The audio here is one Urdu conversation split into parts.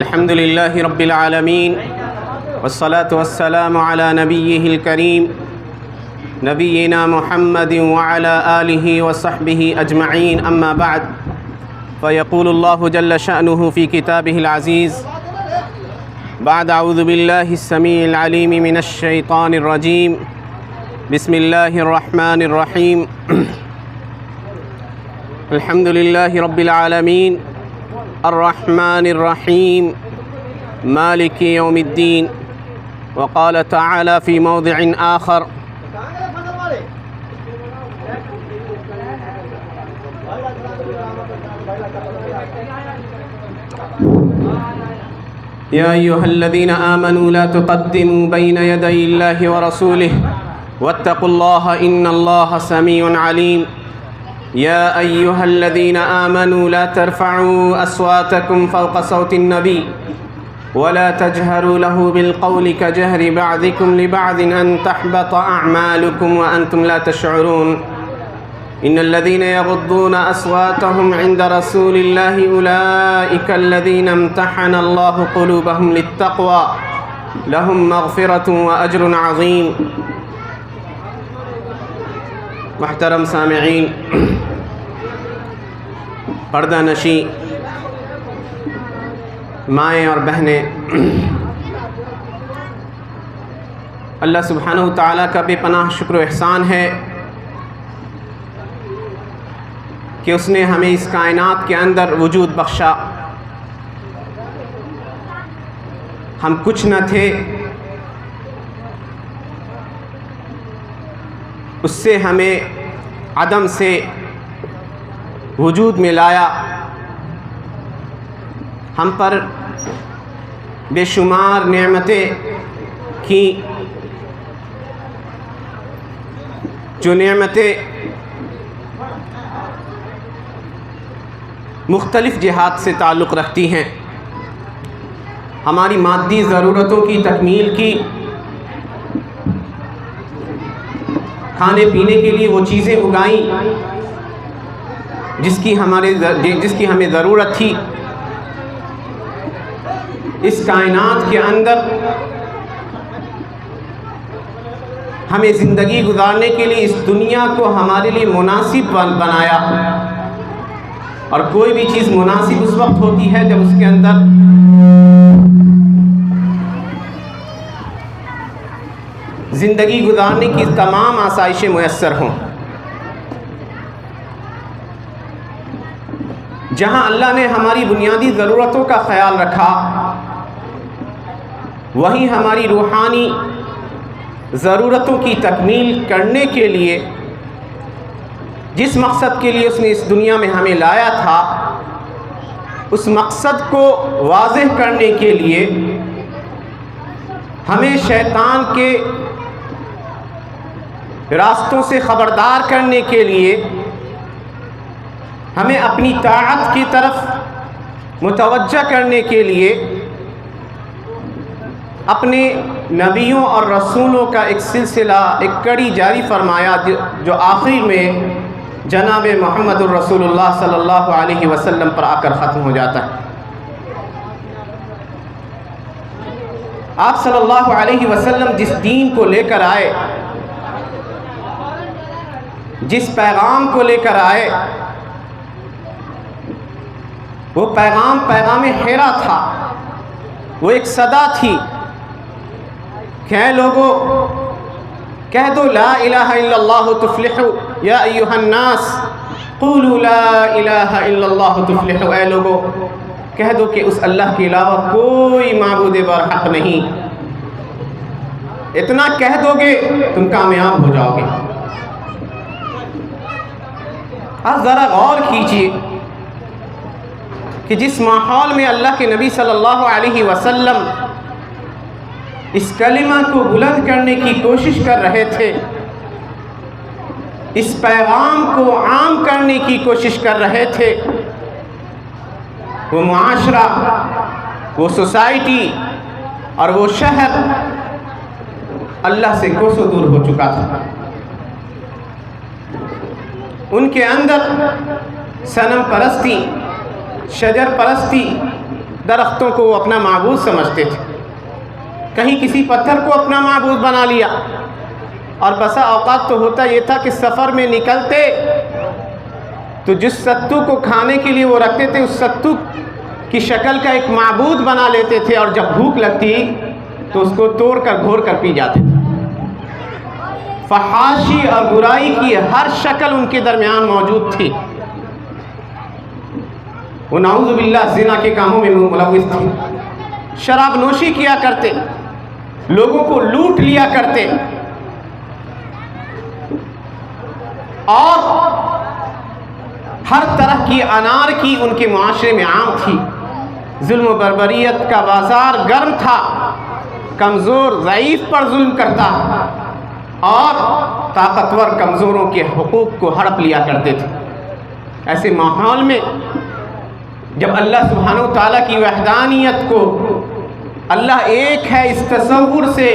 الحمد لله رب العالمين والصلاة والسلام على نبيه الكريم نبينا محمد وعلى آله وصحبه أجمعين أما بعد فيقول الله جل شأنه في كتابه العزيز بعد أعوذ بالله السميع العليم من الشيطان الرجيم بسم الله الرحمن الرحيم الحمد لله رب العالمين الرحمن الرحيم مالك يوم الدين وقال تعالى في موضع آخر يا أيها الذين آمنوا لا تقدموا بين يدي الله ورسوله واتقوا الله إن الله سميع عليم يا أيها الذين آمنوا لا ترفعوا أصواتكم فوق صوت النبي ولا تجهروا له بالقول كجهر بعضكم لبعض أن تحبط أعمالكم وأنتم لا تشعرون إن الذين يغضون أصواتهم عند رسول الله أولئك الذين امتحن الله قلوبهم للتقوى لهم مغفرة وأجر عظيم. محترم سامعین، پردہ نشی مائیں اور بہنیں، اللہ سبحانہ و تعالیٰ کا بے پناہ شکر و احسان ہے کہ اس نے ہمیں اس کائنات کے اندر وجود بخشا. ہم کچھ نہ تھے، اس سے ہمیں عدم سے وجود میں لایا. ہم پر بے شمار نعمتیں کی، جو نعمتیں مختلف جہات سے تعلق رکھتی ہیں. ہماری مادی ضرورتوں کی تکمیل کی، کھانے پینے کے لیے وہ چیزیں اگائیں جس کی ہمیں ضرورت تھی. اس کائنات کے اندر ہمیں زندگی گزارنے کے لیے اس دنیا کو ہمارے لیے مناسب بنایا. اور کوئی بھی چیز مناسب اس وقت ہوتی ہے جب اس کے اندر زندگی گزارنے کی تمام آسائشیں میسر ہوں. جہاں اللہ نے ہماری بنیادی ضرورتوں کا خیال رکھا، وہیں ہماری روحانی ضرورتوں کی تکمیل کرنے کے لیے جس مقصد کے لیے اس نے اس دنیا میں ہمیں لایا تھا، اس مقصد کو واضح کرنے کے لیے ہمیں شیطان کے راستوں سے خبردار کرنے کے لیے ہمیں اپنی طاعت کی طرف متوجہ کرنے کے لیے اپنے نبیوں اور رسولوں کا ایک سلسلہ، ایک کڑی جاری فرمایا، جو آخر میں جناب محمد الرسول اللہ صلی اللہ علیہ وسلم پر آ کر ختم ہو جاتا ہے. آپ صلی اللہ علیہ وسلم جس دین کو لے کر آئے، جس پیغام کو لے کر آئے، وہ پیغام حیرہ تھا. وہ ایک صدا تھی کہ اے لوگو، کہہ دو لا الہ الا اللہ تفلحوا یا ایہا الناس قولوا لا الہ الا اللہ تفلحوا. اے لوگو، کہہ دو کہ اس اللہ کے علاوہ کوئی معبود برحق نہیں. اتنا کہہ دو گے تم کامیاب ہو جاؤ گے. آپ ذرا غور کیجئے کہ جس ماحول میں اللہ کے نبی صلی اللہ علیہ وسلم اس کلمہ کو بلند کرنے کی کوشش کر رہے تھے، اس پیغام کو عام کرنے کی کوشش کر رہے تھے، وہ معاشرہ، وہ سوسائٹی اور وہ شہر اللہ سے کوسوں دور ہو چکا تھا. ان کے اندر صنم پرستی، شجر پرستی، درختوں کو اپنا معبود سمجھتے تھے، کہیں کسی پتھر کو اپنا معبود بنا لیا، اور بسا اوقات تو ہوتا یہ تھا کہ سفر میں نکلتے تو جس ستو کو کھانے کے لیے وہ رکھتے تھے اس ستو کی شکل کا ایک معبود بنا لیتے تھے، اور جب بھوک لگتی تو اس کو توڑ کر گھور کر پی جاتے تھے۔ فحاشی اور برائی کی ہر شکل ان کے درمیان موجود تھی۔ وہ نعوذ باللہ زنا کے کاموں میں ملوث تھے، شراب نوشی کیا کرتے، لوگوں کو لوٹ لیا کرتے، اور ہر طرح کی انارکی ان کے معاشرے میں عام تھی۔ ظلم و بربریت کا بازار گرم تھا، کمزور ضعیف پر ظلم کرتا اور طاقتور کمزوروں کے حقوق کو ہڑپ لیا کرتے تھے۔ ایسے ماحول میں جب اللہ سبحانہ و تعالیٰ کی وحدانیت کو، اللہ ایک ہے اس تصور سے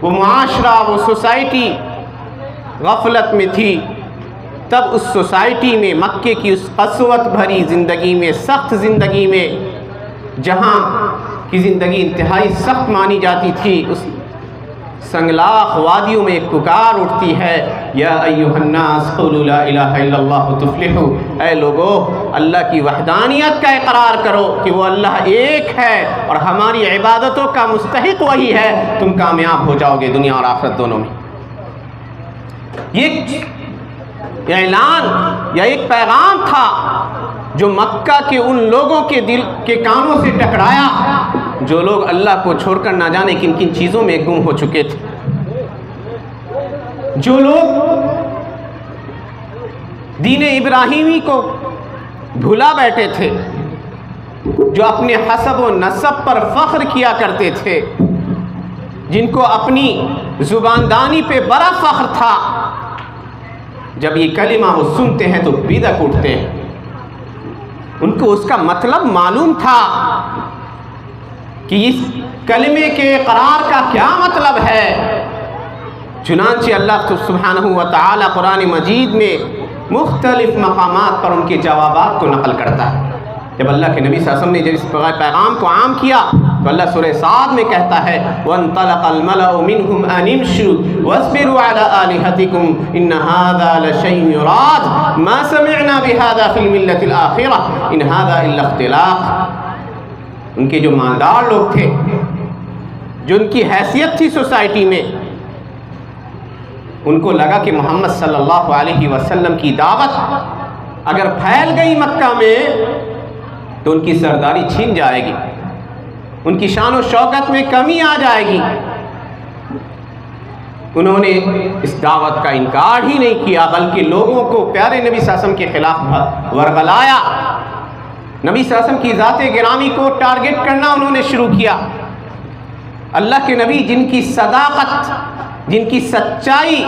وہ معاشرہ، وہ سوسائٹی غفلت میں تھی، تب اس سوسائٹی میں مکے کی اس قسوت بھری زندگی میں، سخت زندگی میں، جہاں کی زندگی انتہائی سخت مانی جاتی تھی، اس سنگلاخ وادیوں میں ایک پکار اٹھتی ہے، یا ایھا الناس قولوا لا الہ الا اللہ تفلحوا، اے لوگو اللہ کی وحدانیت کا اقرار کرو کہ وہ اللہ ایک ہے اور ہماری عبادتوں کا مستحق وہی ہے، تم کامیاب ہو جاؤ گے دنیا اور آخرت دونوں میں۔ یہ اعلان یا ایک پیغام تھا جو مکہ کے ان لوگوں کے دل کے کانوں سے ٹکرایا جو لوگ اللہ کو چھوڑ کر نہ جانے کن کن چیزوں میں گم ہو چکے تھے، جو لوگ دین ابراہیمی کو بھلا بیٹھے تھے، جو اپنے حسب و نسب پر فخر کیا کرتے تھے، جن کو اپنی زباندانی پہ بڑا فخر تھا، جب یہ کلمہ وہ سنتے ہیں تو بیدک اٹھتے ہیں۔ ان کو اس کا مطلب معلوم تھا کہ اس کلمے کے اقرار کا کیا مطلب ہے، چنانچہ اللہ سبحانہ و تعالی قرآن مجید میں مختلف مقامات پر ان کے جوابات کو نقل کرتا ہے۔ جب اللہ کے نبی صلی اللہ علیہ وسلم نے جب اس پیغام کو عام کیا تو اللہ سورہ صاد میں کہتا ہے وَانطَلَقَ الْمَلَأُ مِنْهُمْ أَنِ امْشُوا وَاصْبِرُوا عَلَىٰ آلِهَتِكُمْ إِنَّ هَٰذَا لَشَيْءٌ يُرَادُ مَا سَمِعْنَا بِهَٰذَا فِي الْمِلَّةِ الْآخِرَةِ إِنْ هَٰذَا إِلَّا اخْتِلَاقٌ۔ ان کے جو مالدار لوگ تھے، جو ان کی حیثیت تھی سوسائٹی میں، ان کو لگا کہ محمد صلی اللہ علیہ وسلم کی دعوت اگر پھیل گئی مکہ میں تو ان کی سرداری چھن جائے گی، ان کی شان و شوکت میں کمی آ جائے گی۔ انہوں نے اس دعوت کا انکار ہی نہیں کیا، بلکہ لوگوں کو پیارے نبی صلی اللہ علیہ وسلم کے خلاف ورغلایا، نبی صلی اللہ علیہ وسلم کی ذات گرامی کو ٹارگٹ کرنا انہوں نے شروع کیا۔ اللہ کے نبی جن کی صداقت، جن کی سچائی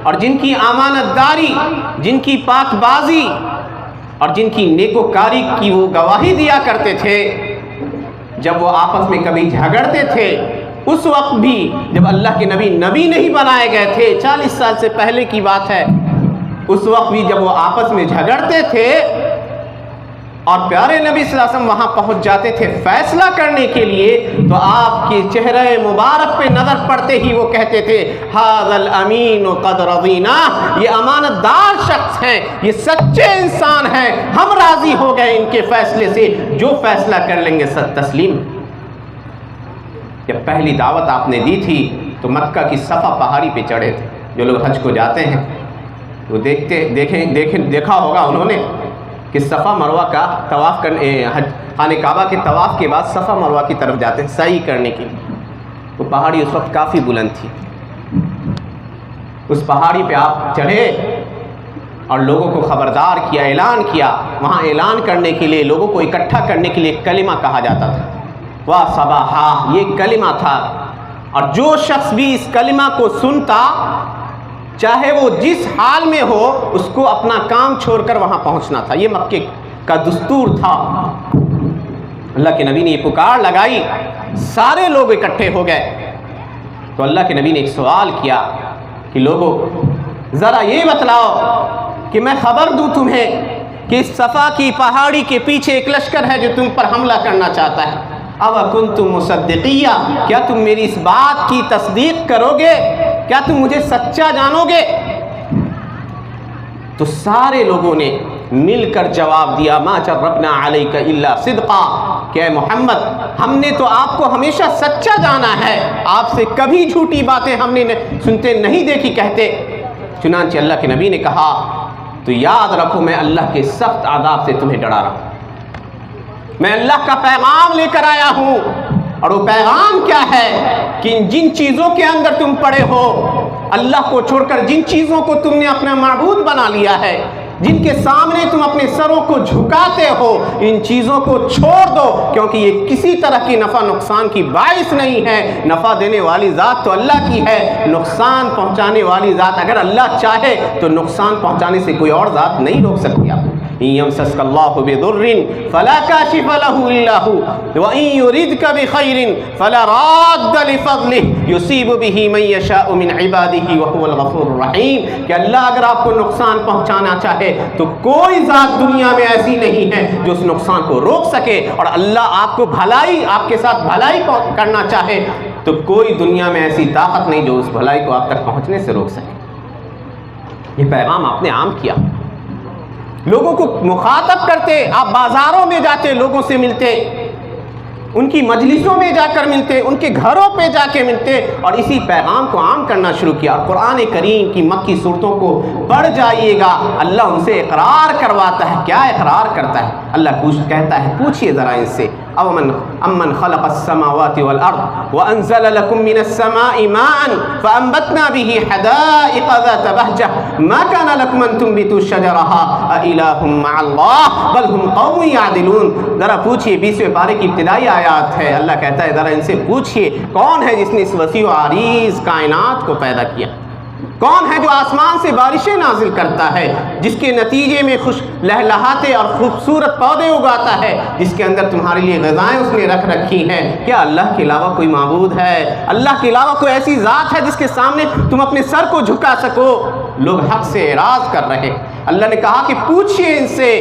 اور جن کی امانت داری، جن کی پاک بازی اور جن کی نیکوکاری کی وہ گواہی دیا کرتے تھے، جب وہ آپس میں کبھی جھگڑتے تھے، اس وقت بھی جب اللہ کے نبی نہیں بنائے گئے تھے، 40 سال سے پہلے کی بات ہے، اس وقت بھی جب وہ آپس میں جھگڑتے تھے اور پیارے نبی صلی اللہ علیہ وسلم وہاں پہنچ جاتے تھے فیصلہ کرنے کے لیے، تو آپ کے چہرہ مبارک پہ نظر پڑتے ہی وہ کہتے تھے ھذا الامین قد رضینا، یہ امانت دار شخص ہیں، یہ سچے انسان ہیں، ہم راضی ہو گئے ان کے فیصلے سے، جو فیصلہ کر لیں گے سب تسلیم۔ جب پہلی دعوت آپ نے دی تھی تو مکہ کی صفا پہاڑی پہ چڑھے تھے۔ جو لوگ حج کو جاتے ہیں وہ دیکھا ہوگا انہوں نے کہ صفا مروہ کا طواف کرنے، خانہ کعبہ کے طواف کے بعد صفا مروہ کی طرف جاتے ہیں سعی کرنے کے لیے۔ وہ پہاڑی اس وقت کافی بلند تھی، اس پہاڑی پہ آپ چڑھے اور لوگوں کو خبردار کیا، اعلان کیا۔ وہاں اعلان کرنے کے لیے، لوگوں کو اکٹھا کرنے کے لیے ایک کلمہ کہا جاتا تھا، واہ صباحا، یہ کلمہ تھا، اور جو شخص بھی اس کلمہ کو سنتا، چاہے وہ جس حال میں ہو، اس کو اپنا کام چھوڑ کر وہاں پہنچنا تھا۔ یہ مکے کا دستور تھا۔ اللہ کے نبی نے یہ پکار لگائی، سارے لوگ اکٹھے ہو گئے، تو اللہ کے نبی نے ایک سوال کیا کہ لوگوں ذرا یہ بتلاؤ کہ میں خبر دوں تمہیں کہ اس صفا کی پہاڑی کے پیچھے ایک لشکر ہے جو تم پر حملہ کرنا چاہتا ہے۔ اب کنتم مصدقیہ، کیا تم میری اس بات کی تصدیق کرو گے؟ کیا تم مجھے سچا جانو گے؟ تو سارے لوگوں نے مل کر جواب دیا ما جربنا علیک الا صدقا، کہ اے محمد ہم نے تو آپ کو ہمیشہ سچا جانا ہے، آپ سے کبھی جھوٹی باتیں ہم نے سنتے نہیں دیکھی کہتے۔ چنانچہ اللہ کے نبی نے کہا تو یاد رکھو میں اللہ کے سخت عذاب سے تمہیں ڈرا رہا ہوں، میں اللہ کا پیغام لے کر آیا ہوں، اور وہ پیغام کیا ہے کہ جن چیزوں کے اندر تم پڑے ہو، اللہ کو چھوڑ کر جن چیزوں کو تم نے اپنا معبود بنا لیا ہے، جن کے سامنے تم اپنے سروں کو جھکاتے ہو، ان چیزوں کو چھوڑ دو، کیونکہ یہ کسی طرح کی نفع نقصان کی باعث نہیں ہے۔ نفع دینے والی ذات تو اللہ کی ہے، نقصان پہنچانے والی ذات اگر اللہ چاہے تو نقصان پہنچانے سے کوئی اور ذات نہیں روک سکتی آپ کو۔ إن يمسسك الله بضر فلا كاشف له إلا هو وإن يردك بخير فلا راد لفضله يصيب به من يشاء من عباده وهو الغفور الرحيم، کہ اللہ اگر آپ کو نقصان پہنچانا چاہے تو کوئی ذات دنیا میں ایسی نہیں ہے جو اس نقصان کو روک سکے، اور اللہ آپ کو بھلائی، آپ کے ساتھ بھلائی کرنا چاہے تو کوئی دنیا میں ایسی طاقت نہیں جو اس بھلائی کو آپ تک پہنچنے سے روک سکے۔ یہ پیغام آپ نے عام کیا، لوگوں کو مخاطب کرتے، آپ بازاروں میں جاتے، لوگوں سے ملتے، ان کی مجلسوں میں جا کر ملتے، ان کے گھروں پہ جا کے ملتے، اور اسی پیغام کو عام کرنا شروع کیا۔ اور قرآن کریم کی مکی صورتوں کو پڑھ جائیے گا، اللہ ان سے اقرار کرواتا ہے۔ کیا اقرار کرتا ہے؟ اللہ کہتا ہے پوچھئے ذرا ان سے، امن خلق السماوات والارض وانزل لكم من السماء ماء فانبتنا به حدائق ذات بهجة ما كان لكم ان تنبتوا شجرها أإله مع الله بل هم قوم يعدلون۔ ذرا پوچھئے، 20ویں پارے کی ابتدائی آیات ہے، اللہ کہتا ہے ذرا ان سے پوچھئے کون ہے جس نے اس وسیع و عریض کائنات کو پیدا کیا؟ کون ہے جو آسمان سے بارشیں نازل کرتا ہے، جس کے نتیجے میں خوش لہلہاتے اور خوبصورت پودے اگاتا ہے، جس کے اندر تمہارے لیے غذائیں اس نے رکھ رکھی ہیں؟ کیا اللہ کے علاوہ کوئی معبود ہے؟ اللہ کے علاوہ کوئی ایسی ذات ہے جس کے سامنے تم اپنے سر کو جھکا سکو؟ لوگ حق سے اعراض کر رہے۔ اللہ نے کہا کہ پوچھئے ان سے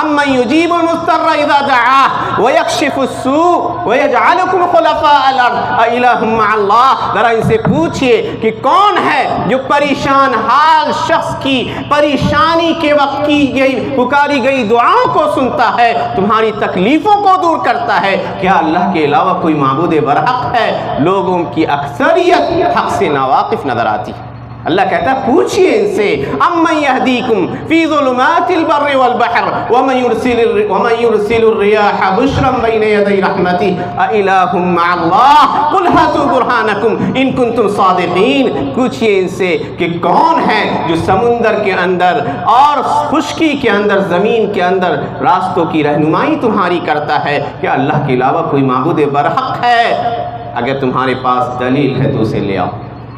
امن یجیب المضطر اذا دعاہ ویکشف السوء ویجعلکم خلفاء الارض االہ مع اللہ۔ ذرا ان سے پوچھئے کہ کون ہے جو پریشان حال شخص کی پریشانی کے وقت کی گئی پکاری گئی دعاؤں کو سنتا ہے، تمہاری تکلیفوں کو دور کرتا ہے؟ کیا اللہ کے علاوہ کوئی معبود برحق ہے؟ لوگوں کی اکثریت حق سے ناواقف نظر آتی ہے۔ اللہ کہتا ہے پوچھئے ان سے امن یہدیکم فی ظلمات البر والبحر ومن یرسل الریاح بشرا بین یدی رحمتہ االہ مع اللہ قل ہاتوا برہانکم ان کنتم صادقین۔ پوچھئے ان سے کہ کون ہے جو سمندر کے اندر اور خشکی کے اندر، زمین کے اندر راستوں کی رہنمائی تمہاری کرتا ہے؟ کیا اللہ کے علاوہ کوئی معبود برحق ہے؟ اگر تمہارے پاس دلیل ہے تو اسے لے آؤ۔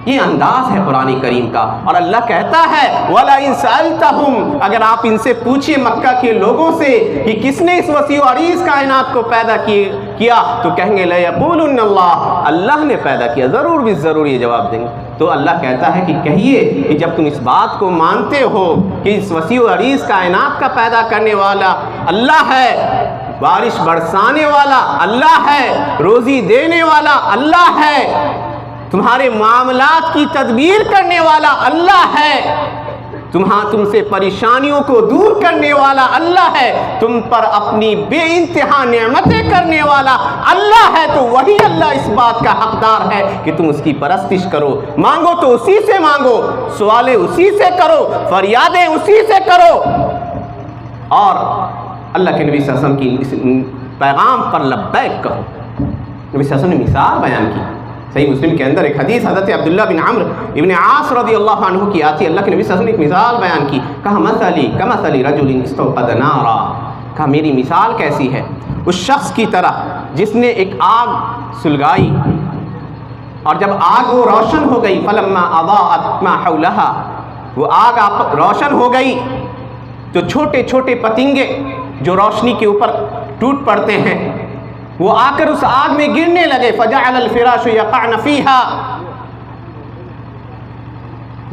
یہ انداز ہے قرآن کریم کا، اور اللہ کہتا ہے وَلَئِن سَأَلْتَهُمْ، اگر آپ ان سے پوچھئے مکہ کے لوگوں سے کہ کس نے اس وسیع و عریض کائنات کو پیدا کیا، تو کہیں گے لَيَقُولُنَّ اللَّهُ، اللہ نے پیدا کیا، ضرور بھی ضرور یہ جواب دیں گے۔ تو اللہ کہتا ہے کہ کہیے کہ جب تم اس بات کو مانتے ہو کہ اس وسیع و عریض کائنات کا پیدا کرنے والا اللہ ہے، بارش برسانے والا اللہ ہے، روزی دینے والا اللہ ہے، تمہارے معاملات کی تدبیر کرنے والا اللہ ہے، تم سے پریشانیوں کو دور کرنے والا اللہ ہے، تم پر اپنی بے انتہا نعمتیں کرنے والا اللہ ہے، تو وہی اللہ اس بات کا حقدار ہے کہ تم اس کی پرستش کرو، مانگو تو اسی سے مانگو، سوالیں اسی سے کرو، فریادیں اسی سے کرو۔ اور اللہ کے نبی صلی اللہ علیہ وسلم کی پیغام پر لبیک کہو۔ نبی صلی اللہ علیہ وسلم نے مثال بیان کی، صحیح مسلم کے اندر ایک حدیث حضرت عبداللہ بن عمرو ابن عاص رضی اللہ عنہ کی آتی ہے، اللہ کے نبی صلی اللہ علیہ وسلم نے ایک مثال بیان کی، کہا مثلی کمثل رجل استوقد نارا، کہا میری مثال کیسی ہے؟ اس شخص کی طرح جس نے ایک آگ سلگائی، اور جب آگ وہ روشن ہو گئی، فلما اضاءت ما حولها، وہ آگ روشن ہو گئی تو چھوٹے چھوٹے پتنگے جو روشنی کے اوپر ٹوٹ پڑتے ہیں وہ آ کر اس آگ میں گرنے لگے، فجعل الفراش یقعن فیہا،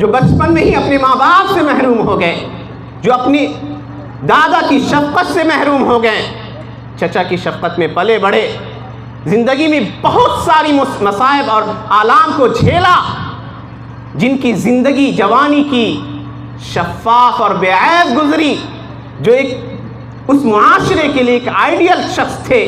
جو بچپن میں ہی اپنے ماں باپ سے محروم ہو گئے، جو اپنی دادا کی شفقت سے محروم ہو گئے، چچا کی شفقت میں پلے بڑھے، زندگی میں بہت ساری مصائب اور آلام کو جھیلا، جن کی زندگی جوانی کی شفاف اور بے عیب گزری، جو اس معاشرے کے لیے ایک آئیڈیل شخص تھے،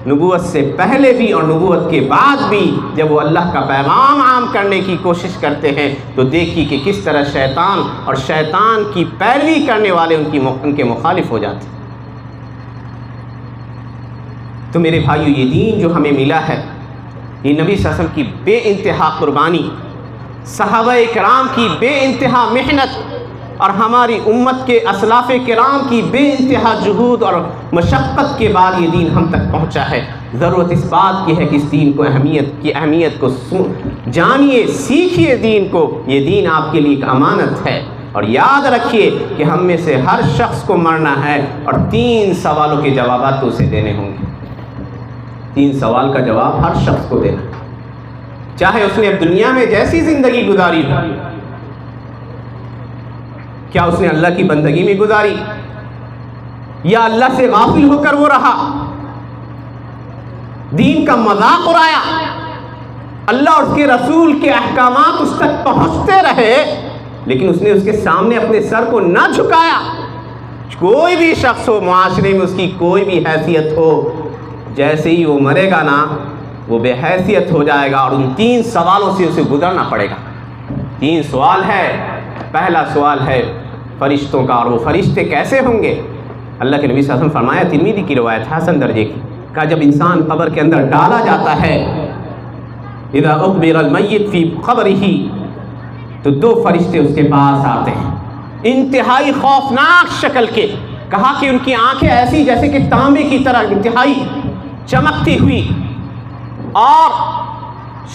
نبوت سے پہلے بھی اور نبوت کے بعد بھی جب وہ اللہ کا پیغام عام کرنے کی کوشش کرتے ہیں تو دیکھیے کہ کس طرح شیطان اور شیطان کی پیروی کرنے والے ان کے مخالف ہو جاتے ہیں۔ تو میرے بھائیو، یہ دین جو ہمیں ملا ہے، یہ نبی صلی اللہ علیہ وسلم کی بے انتہا قربانی، صحابہ کرام کی بے انتہا محنت اور ہماری امت کے اسلاف کرام کی بے انتہا جہود اور مشقت کے بعد یہ دین ہم تک پہنچا ہے۔ ضرورت اس بات کی ہے کہ اس دین کو اہمیت کو جانیے، سیکھیے دین کو۔ یہ دین آپ کے لیے ایک امانت ہے، اور یاد رکھیے کہ ہم میں سے ہر شخص کو مرنا ہے اور 3 سوالوں کے جوابات تو اسے دینے ہوں گے۔ 3 سوال کا جواب ہر شخص کو دینا، چاہے اس نے اب دنیا میں جیسی زندگی گزاری ہو، کیا اس نے اللہ کی بندگی میں گزاری، یا اللہ سے غافل ہو کر وہ رہا، دین کا مذاق اڑایا، اللہ اور اس کے رسول کے احکامات اس تک پہنچتے رہے لیکن اس نے اس کے سامنے اپنے سر کو نہ جھکایا۔ کوئی بھی شخص ہو معاشرے میں، اس کی کوئی بھی حیثیت ہو، جیسے ہی وہ مرے گا نا، وہ بے حیثیت ہو جائے گا اور ان 3 سوالوں سے اسے گزرنا پڑے گا۔ 3 سوال ہے۔ پہلا سوال ہے فرشتوں کا، اور وہ فرشتے کیسے ہوں گے؟ اللہ کے نبی صلی اللہ علیہ وسلم فرمایا، ترمذی کی روایت حسن درجے کی، کہ جب انسان قبر کے اندر ڈالا جاتا ہے، اذا اقبر المیت فی قبرہ، تو 2 فرشتے اس کے پاس آتے ہیں، انتہائی خوفناک شکل کے، کہا کہ ان کی آنکھیں ایسی جیسے کہ تانبے کی طرح انتہائی چمکتی ہوئی، اور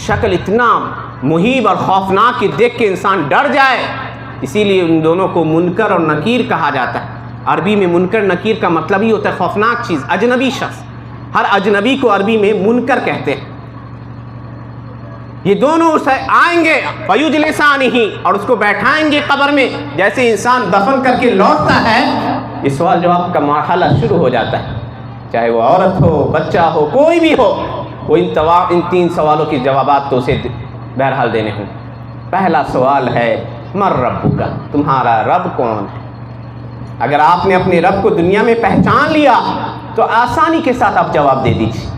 شکل اتنا مہیب اور خوفناک کہ دیکھ کے انسان ڈر جائے۔ اسی لیے ان دونوں کو منکر اور نکیر کہا جاتا ہے۔ عربی میں منکر نکیر کا مطلب ہی ہوتا ہے خوفناک چیز، اجنبی شخص۔ ہر اجنبی کو عربی میں منکر کہتے ہیں۔ یہ دونوں آئیں گے فیجلسانہ، اور اس کو بیٹھائیں گے قبر میں، جیسے انسان دفن کر کے لوٹتا ہے، یہ سوال جواب کا مرحلہ شروع ہو جاتا ہے۔ چاہے وہ عورت ہو، بچہ ہو، کوئی بھی ہو، وہ ان 3 سوالوں کے جوابات تو اسے بہرحال دینے ہوں۔ پہلا سوال ہے من ربک، تمہارا رب کون ہے؟ اگر آپ نے اپنے رب کو دنیا میں پہچان لیا تو آسانی کے ساتھ آپ جواب دے دیجیے،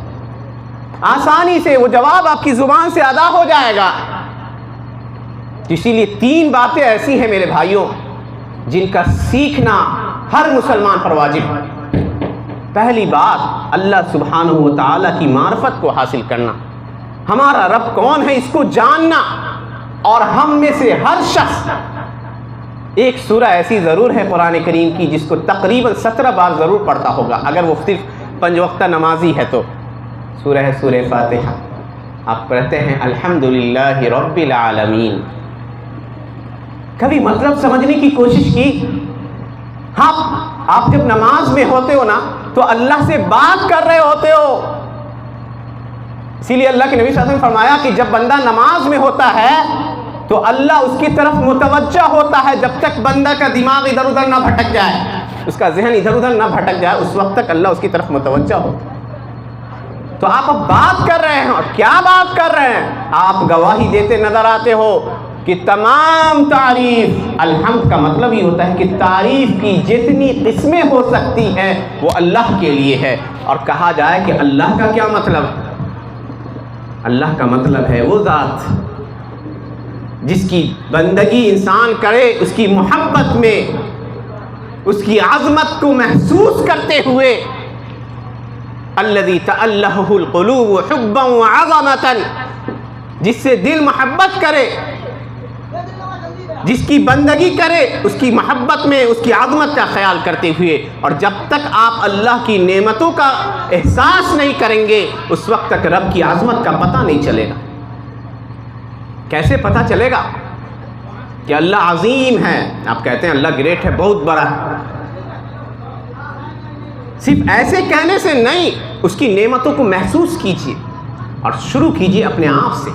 آسانی سے وہ جواب آپ کی زبان سے ادا ہو جائے گا۔ اسی لیے 3 باتیں ایسی ہیں میرے بھائیوں جن کا سیکھنا ہر مسلمان پر واجب ہے۔ پہلی بات، اللہ سبحانہ و تعالیٰ کی معرفت کو حاصل کرنا، ہمارا رب کون ہے اس کو جاننا۔ اور ہم میں سے ہر شخص ایک سورہ ایسی ضرور ہے قرآن کریم کی جس کو تقریباً 17 بار ضرور پڑھتا ہوگا، اگر وہ صرف 5 وقتہ نمازی ہے تو۔ سورہ فاتحہ آپ پڑھتے ہیں الحمدللہ رب العالمین۔ کبھی مطلب سمجھنے کی کوشش کی؟ ہاں، آپ جب نماز میں ہوتے ہو نا تو اللہ سے بات کر رہے ہوتے ہو۔ اسی لیے اللہ کے نبی صلی اللہ علیہ وسلم نے فرمایا کہ جب بندہ نماز میں ہوتا ہے تو اللہ اس کی طرف متوجہ ہوتا ہے جب تک بندہ کا دماغ ادھر ادھر نہ بھٹک جائے، اس کا ذہن ادھر ادھر نہ بھٹک جائے، اس وقت تک اللہ اس کی طرف متوجہ ہوتا ہے۔ تو آپ اب بات کر رہے ہیں، اور کیا بات کر رہے ہیں؟ آپ گواہی دیتے نظر آتے ہو کہ تمام تعریف، الحمد کا مطلب یہ ہوتا ہے کہ تعریف کی جتنی قسمیں ہو سکتی ہیں وہ اللہ کے لیے ہے۔ اور کہا جائے کہ اللہ کا کیا مطلب؟ اللہ کا مطلب ہے وہ ذات جس کی بندگی انسان کرے اس کی محبت میں، اس کی عظمت کو محسوس کرتے ہوئے، الذی تألہہ القلوب حبا وعظمتا، جس سے دل محبت کرے، جس کی بندگی کرے، اس کی محبت میں اس کی عظمت کا خیال کرتے ہوئے۔ اور جب تک آپ اللہ کی نعمتوں کا احساس نہیں کریں گے اس وقت تک رب کی عظمت کا پتہ نہیں چلے گا۔ کیسے پتہ چلے گا کہ اللہ عظیم ہے؟ آپ کہتے ہیں اللہ گریٹ ہے، بہت بڑا ہے، صرف ایسے کہنے سے نہیں، اس کی نعمتوں کو محسوس کیجیے اور شروع کیجیے اپنے آپ سے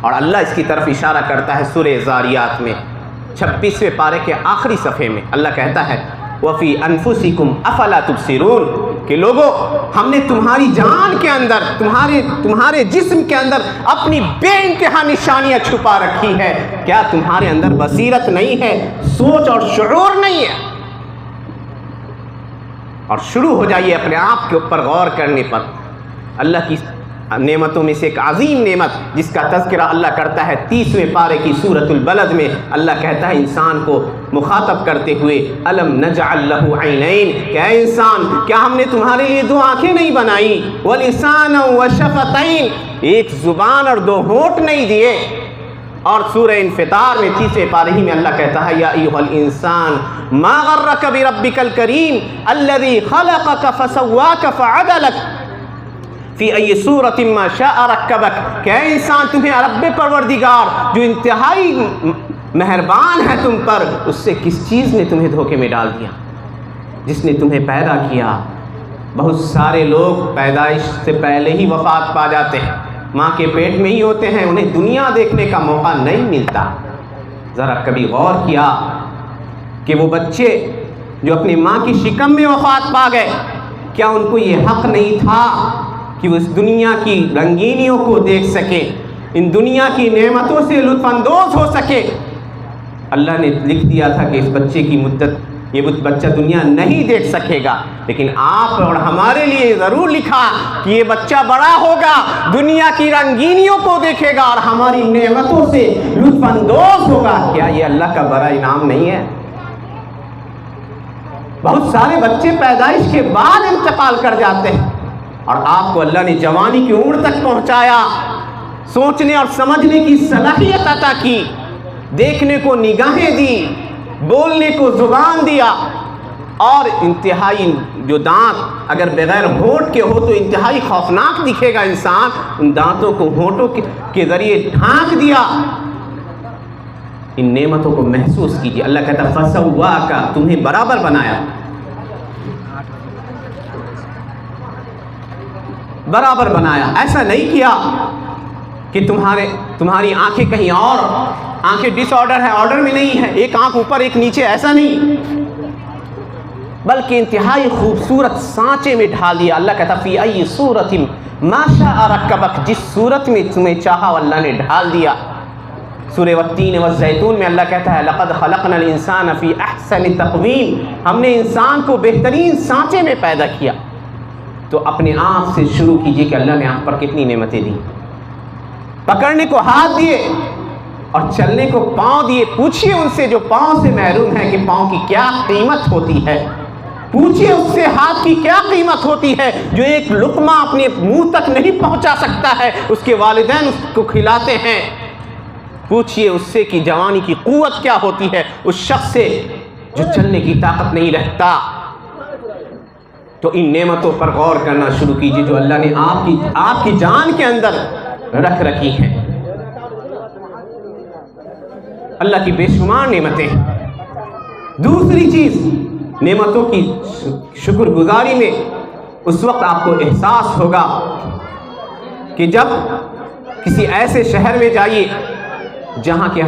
اور اللہ اس کی طرف اشارہ کرتا ہے سورہ زاریات میں 26ویں پارے کے آخری صفحے میں. اللہ کہتا ہے وَفِي أَنفُسِكُمْ أَفَلَا تُبْصِرُونَ کہ لوگو ہم نے تمہاری جان کے اندر تمہارے جسم کے اندر اپنی بے انتہا نشانیاں چھپا رکھی ہے. کیا تمہارے اندر بصیرت نہیں ہے، سوچ اور شعور نہیں ہے؟ اور شروع ہو جائیے اپنے آپ کے اوپر غور کرنے پر. اللہ کی نعمتوں میں سے ایک عظیم نعمت جس کا تذکرہ اللہ کرتا ہے 30ویں پارے کی سورۃ البلد میں. اللہ کہتا ہے انسان کو مخاطب کرتے ہوئے الم نجعل له عینین، کہ اے انسان کیا ہم نے تمہارے لیے 2 آنکھیں نہیں بنائی، ولسانا وشفتین، ایک زبان اور 2 ہونٹ نہیں دیے. اور سورہ انفطار میں 30ویں پارے ہی میں اللہ کہتا ہے یا ایھا الانسان ما غرک بربک الکریم الذی خلقک فسواک فعدلک فی ای صورت ما شاء رکبک، کہ اے انسان تمہیں رب پروردگار جو انتہائی مہربان ہے تم پر، اس سے کس چیز نے تمہیں دھوکے میں ڈال دیا، جس نے تمہیں پیدا کیا. بہت سارے لوگ پیدائش سے پہلے ہی وفات پا جاتے ہیں، ماں کے پیٹ میں ہی ہوتے ہیں، انہیں دنیا دیکھنے کا موقع نہیں ملتا. ذرا کبھی غور کیا کہ وہ بچے جو اپنی ماں کی شکم میں وفات پا گئے، کیا ان کو یہ حق نہیں تھا کہ وہ اس دنیا کی رنگینیوں کو دیکھ سکے، ان دنیا کی نعمتوں سے لطف اندوز ہو سکے؟ اللہ نے لکھ دیا تھا کہ اس بچے کی مدت، یہ بچہ دنیا نہیں دیکھ سکے گا، لیکن آپ اور ہمارے لیے ضرور لکھا کہ یہ بچہ بڑا ہوگا، دنیا کی رنگینیوں کو دیکھے گا اور ہماری نعمتوں سے لطف اندوز ہوگا. کیا یہ اللہ کا بڑا انعام نہیں ہے؟ بہت سارے بچے پیدائش کے بعد انتقال کر جاتے ہیں اور آپ کو اللہ نے جوانی کی عمر تک پہنچایا، سوچنے اور سمجھنے کی صلاحیت عطا کی، دیکھنے کو نگاہیں دی، بولنے کو زبان دیا، اور انتہائی جو دانت اگر بغیر ہونٹ کے ہو تو انتہائی خوفناک دکھے گا انسان، ان دانتوں کو ہونٹوں کے ذریعے ڈھانک دیا. ان نعمتوں کو محسوس کیجیے. اللہ کہتا فسواک، تمہیں برابر بنایا، برابر بنایا. ایسا نہیں کیا کہ تمہاری آنکھیں کہیں اور، آنکھیں ڈس آرڈر ہے، آرڈر میں نہیں ہے، ایک آنکھ اوپر ایک نیچے، ایسا نہیں، بلکہ انتہائی خوبصورت سانچے میں ڈھال دیا. اللہ کہتا فی ای صورت ما شاء رکبک، جس صورت میں تمہیں چاہا اللہ نے ڈھال دیا. سورہ والتین والزیتون میں اللہ کہتا ہے لقد خلقنا الانسان فی احسن تقویم، ہم نے انسان کو بہترین سانچے میں پیدا کیا. تو اپنے آپ سے شروع کیجئے کہ اللہ نے آپ پر کتنی نعمتیں دی. پکڑنے کو ہاتھ دیے اور چلنے کو پاؤں دیے. پوچھئے ان سے جو پاؤں سے محروم ہیں کہ پاؤں کی کیا قیمت ہوتی ہے. پوچھئے اس سے ہاتھ کی کیا قیمت ہوتی ہے جو ایک لقمہ اپنے منہ تک نہیں پہنچا سکتا ہے، اس کے والدین اس کو کھلاتے ہیں. پوچھئے اس سے کہ جوانی کی قوت کیا ہوتی ہے، اس شخص سے جو چلنے کی طاقت نہیں رکھتا. تو ان نعمتوں پر غور کرنا شروع کیجئے جو اللہ نے آپ کی جان کے اندر رکھ رکھی ہیں. اللہ کی بے شمار نعمتیں. دوسری چیز، نعمتوں کی شکر گزاری میں اس وقت آپ کو احساس ہوگا کہ جب کسی ایسے شہر میں جائیے جہاں کی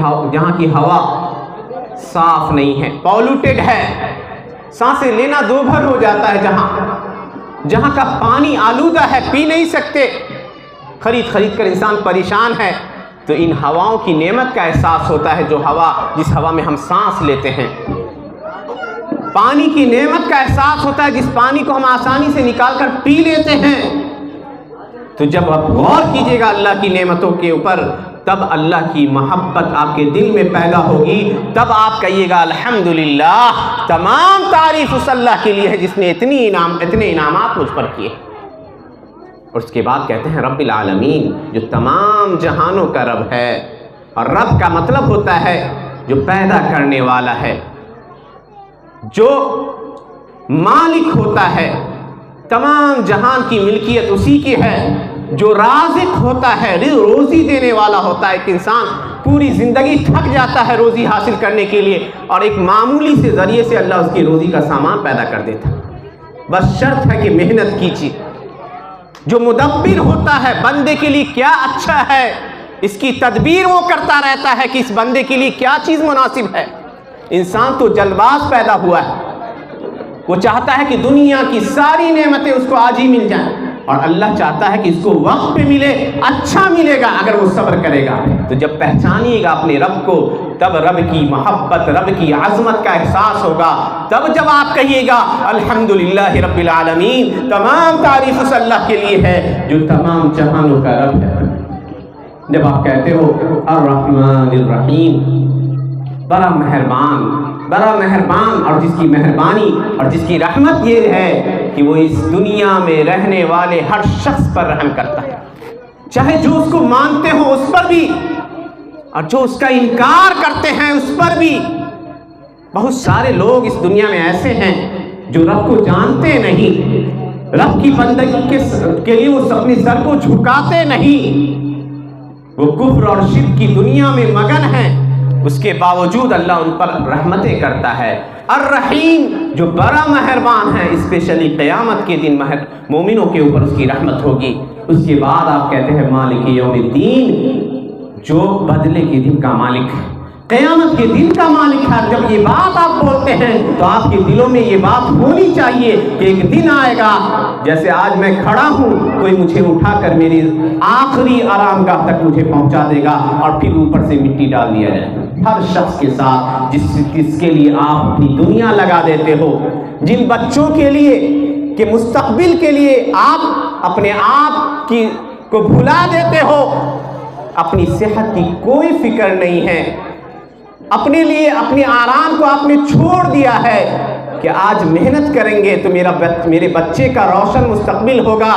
ہوا صاف نہیں ہے، پالوٹیڈ ہے، سانسیں لینا دوبھر ہو جاتا ہے، جہاں کا پانی آلودہ ہے، پی نہیں سکتے، خرید کر انسان پریشان ہے. تو ان ہواؤں کی نعمت کا احساس ہوتا ہے، جس ہوا میں ہم سانس لیتے ہیں. پانی کی نعمت کا احساس ہوتا ہے، جس پانی کو ہم آسانی سے نکال کر پی لیتے ہیں. تو جب آپ غور کیجئے گا اللہ کی نعمتوں کے اوپر، تب اللہ کی محبت آپ کے دل میں پیدا ہوگی. تب آپ کہیے گا الحمدللہ، تمام تعریف اس اللہ کے لیے ہے جس نے اتنے انعامات مجھ پر کیے. اور اس کے بعد کہتے ہیں رب العالمین، جو تمام جہانوں کا رب ہے. اور رب کا مطلب ہوتا ہے جو پیدا کرنے والا ہے، جو مالک ہوتا ہے. تمام جہان کی ملکیت اسی کی ہے. جو رازق ہوتا ہے، روزی دینے والا ہوتا ہے. ایک انسان پوری زندگی تھک جاتا ہے روزی حاصل کرنے کے لیے، اور ایک معمولی سے ذریعے سے اللہ اس کی روزی کا سامان پیدا کر دیتا. بس شرط ہے کہ محنت کیجیے. جو مدبر ہوتا ہے بندے کے لیے کیا اچھا ہے، اس کی تدبیر وہ کرتا رہتا ہے کہ اس بندے کے لیے کیا چیز مناسب ہے۔ انسان تو جلد باز پیدا ہوا ہے، وہ چاہتا ہے کہ دنیا کی ساری نعمتیں اس کو آج ہی مل جائیں، اور اللہ چاہتا ہے کہ اس کو وقت پہ ملے، اچھا ملے گا اگر وہ صبر کرے گا۔ تو جب پہچانیے گا اپنے رب کو، تب رب کی محبت، رب کی عظمت کا احساس ہوگا۔ تب جب آپ کہیے گا الحمدللہ رب العالمین، تمام تعریف اس اللہ کے لیے ہے جو تمام جہانوں کا رب ہے۔ جب آپ کہتے ہو الرحمن الرحیم، بڑا مہربان، اور جس کی مہربانی اور جس کی رحمت یہ ہے کہ وہ اس دنیا میں رہنے والے ہر شخص پر رحم کرتا ہے، چاہے جو اس کو مانتے ہو اس پر بھی، اور جو اس کا انکار کرتے ہیں اس پر بھی۔ بہت سارے لوگ اس دنیا میں ایسے ہیں جو رب کو جانتے نہیں، رب کی بندگی کے لیے وہ اپنے سر کو جھکاتے نہیں، وہ کفر اور شرک کی دنیا میں مگن ہیں، اس کے باوجود اللہ ان پر رحمتیں کرتا ہے۔ الرحیم، جو بڑا مہربان ہے، اسپیشلی قیامت کے دن مومنوں کے اوپر اس کی رحمت ہوگی۔ اس کے بعد آپ کہتے ہیں مالک یوم الدین، جو بدلے کے دن کا مالک ہے، قیامت کے دن کا مالک ہے۔ جب یہ بات آپ بولتے ہیں تو آپ کے دلوں میں یہ بات ہونی چاہیے کہ ایک دن آئے گا، جیسے آج میں کھڑا ہوں، کوئی مجھے اٹھا کر میری آخری آرام گاہ تک مجھے پہنچا دے گا، اور پھر اوپر سے مٹی ڈال دیا جائے گا۔ ہر شخص کے ساتھ جس کے لیے آپ اپنی دنیا لگا دیتے ہو، جن بچوں کے لیے کہ مستقبل کے لیے آپ اپنے آپ کو بھلا دیتے ہو، اپنی صحت کی کوئی فکر نہیں ہے، اپنے لیے اپنے آرام کو آپ نے چھوڑ دیا ہے کہ آج محنت کریں گے تو میرے بچے کا روشن مستقبل ہوگا،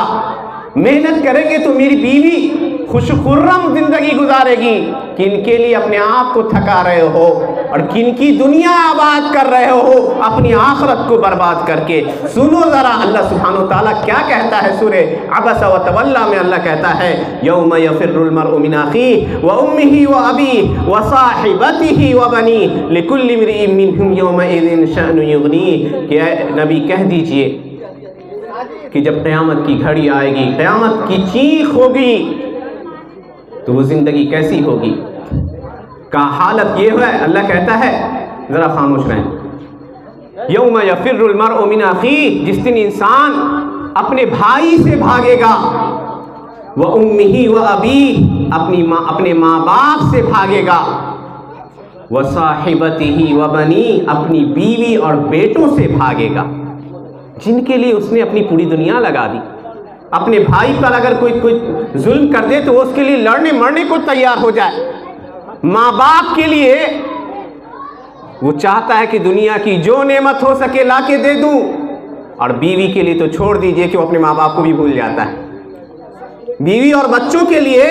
محنت کریں گے تو میری بیوی خوش خرم زندگی گزارے گی۔ کن کے لیے اپنے آپ کو تھکا رہے ہو، اور کن کی دنیا آباد کر رہے ہو اپنی آخرت کو برباد کر کے۔ سنو ذرا اللہ سبحانہ و تعالیٰ کیا کہتا ہے سورہ عبس و تولی میں۔ اللہ کہتا ہے یوم یفر المرء من اخیہ وامہ وابیہ وصاحبتہ وبنیہ لکل امرئ منہم یومئذ شأن یغنیہ، کہ اے نبی کہہ دیجئے کہ جب قیامت کی گھڑی آئے گی، قیامت کی چیخ ہوگی، تو وہ زندگی کیسی ہوگی؟ کا حالت یہ ہے، اللہ کہتا ہے ذرا خاموش رہیں، یوم یفر المرء من اخیہ، جس دن انسان اپنے بھائی سے بھاگے گا، وامہ وابیہ، اپنے ماں باپ سے بھاگے گا، وصاحبتہ وبنیہ، اپنی بیوی اور بیٹوں سے بھاگے گا، جن کے لیے اس نے اپنی پوری دنیا لگا دی۔ اپنے بھائی پر اگر کوئی ظلم کر دے تو وہ اس کے لیے لڑنے مرنے کو تیار ہو جائے۔ ماں باپ کے لیے وہ چاہتا ہے کہ دنیا کی جو نعمت ہو سکے لا کے دے دوں، اور بیوی کے لیے تو چھوڑ دیجئے کہ وہ اپنے ماں باپ کو بھی بھول جاتا ہے۔ بیوی اور بچوں کے لیے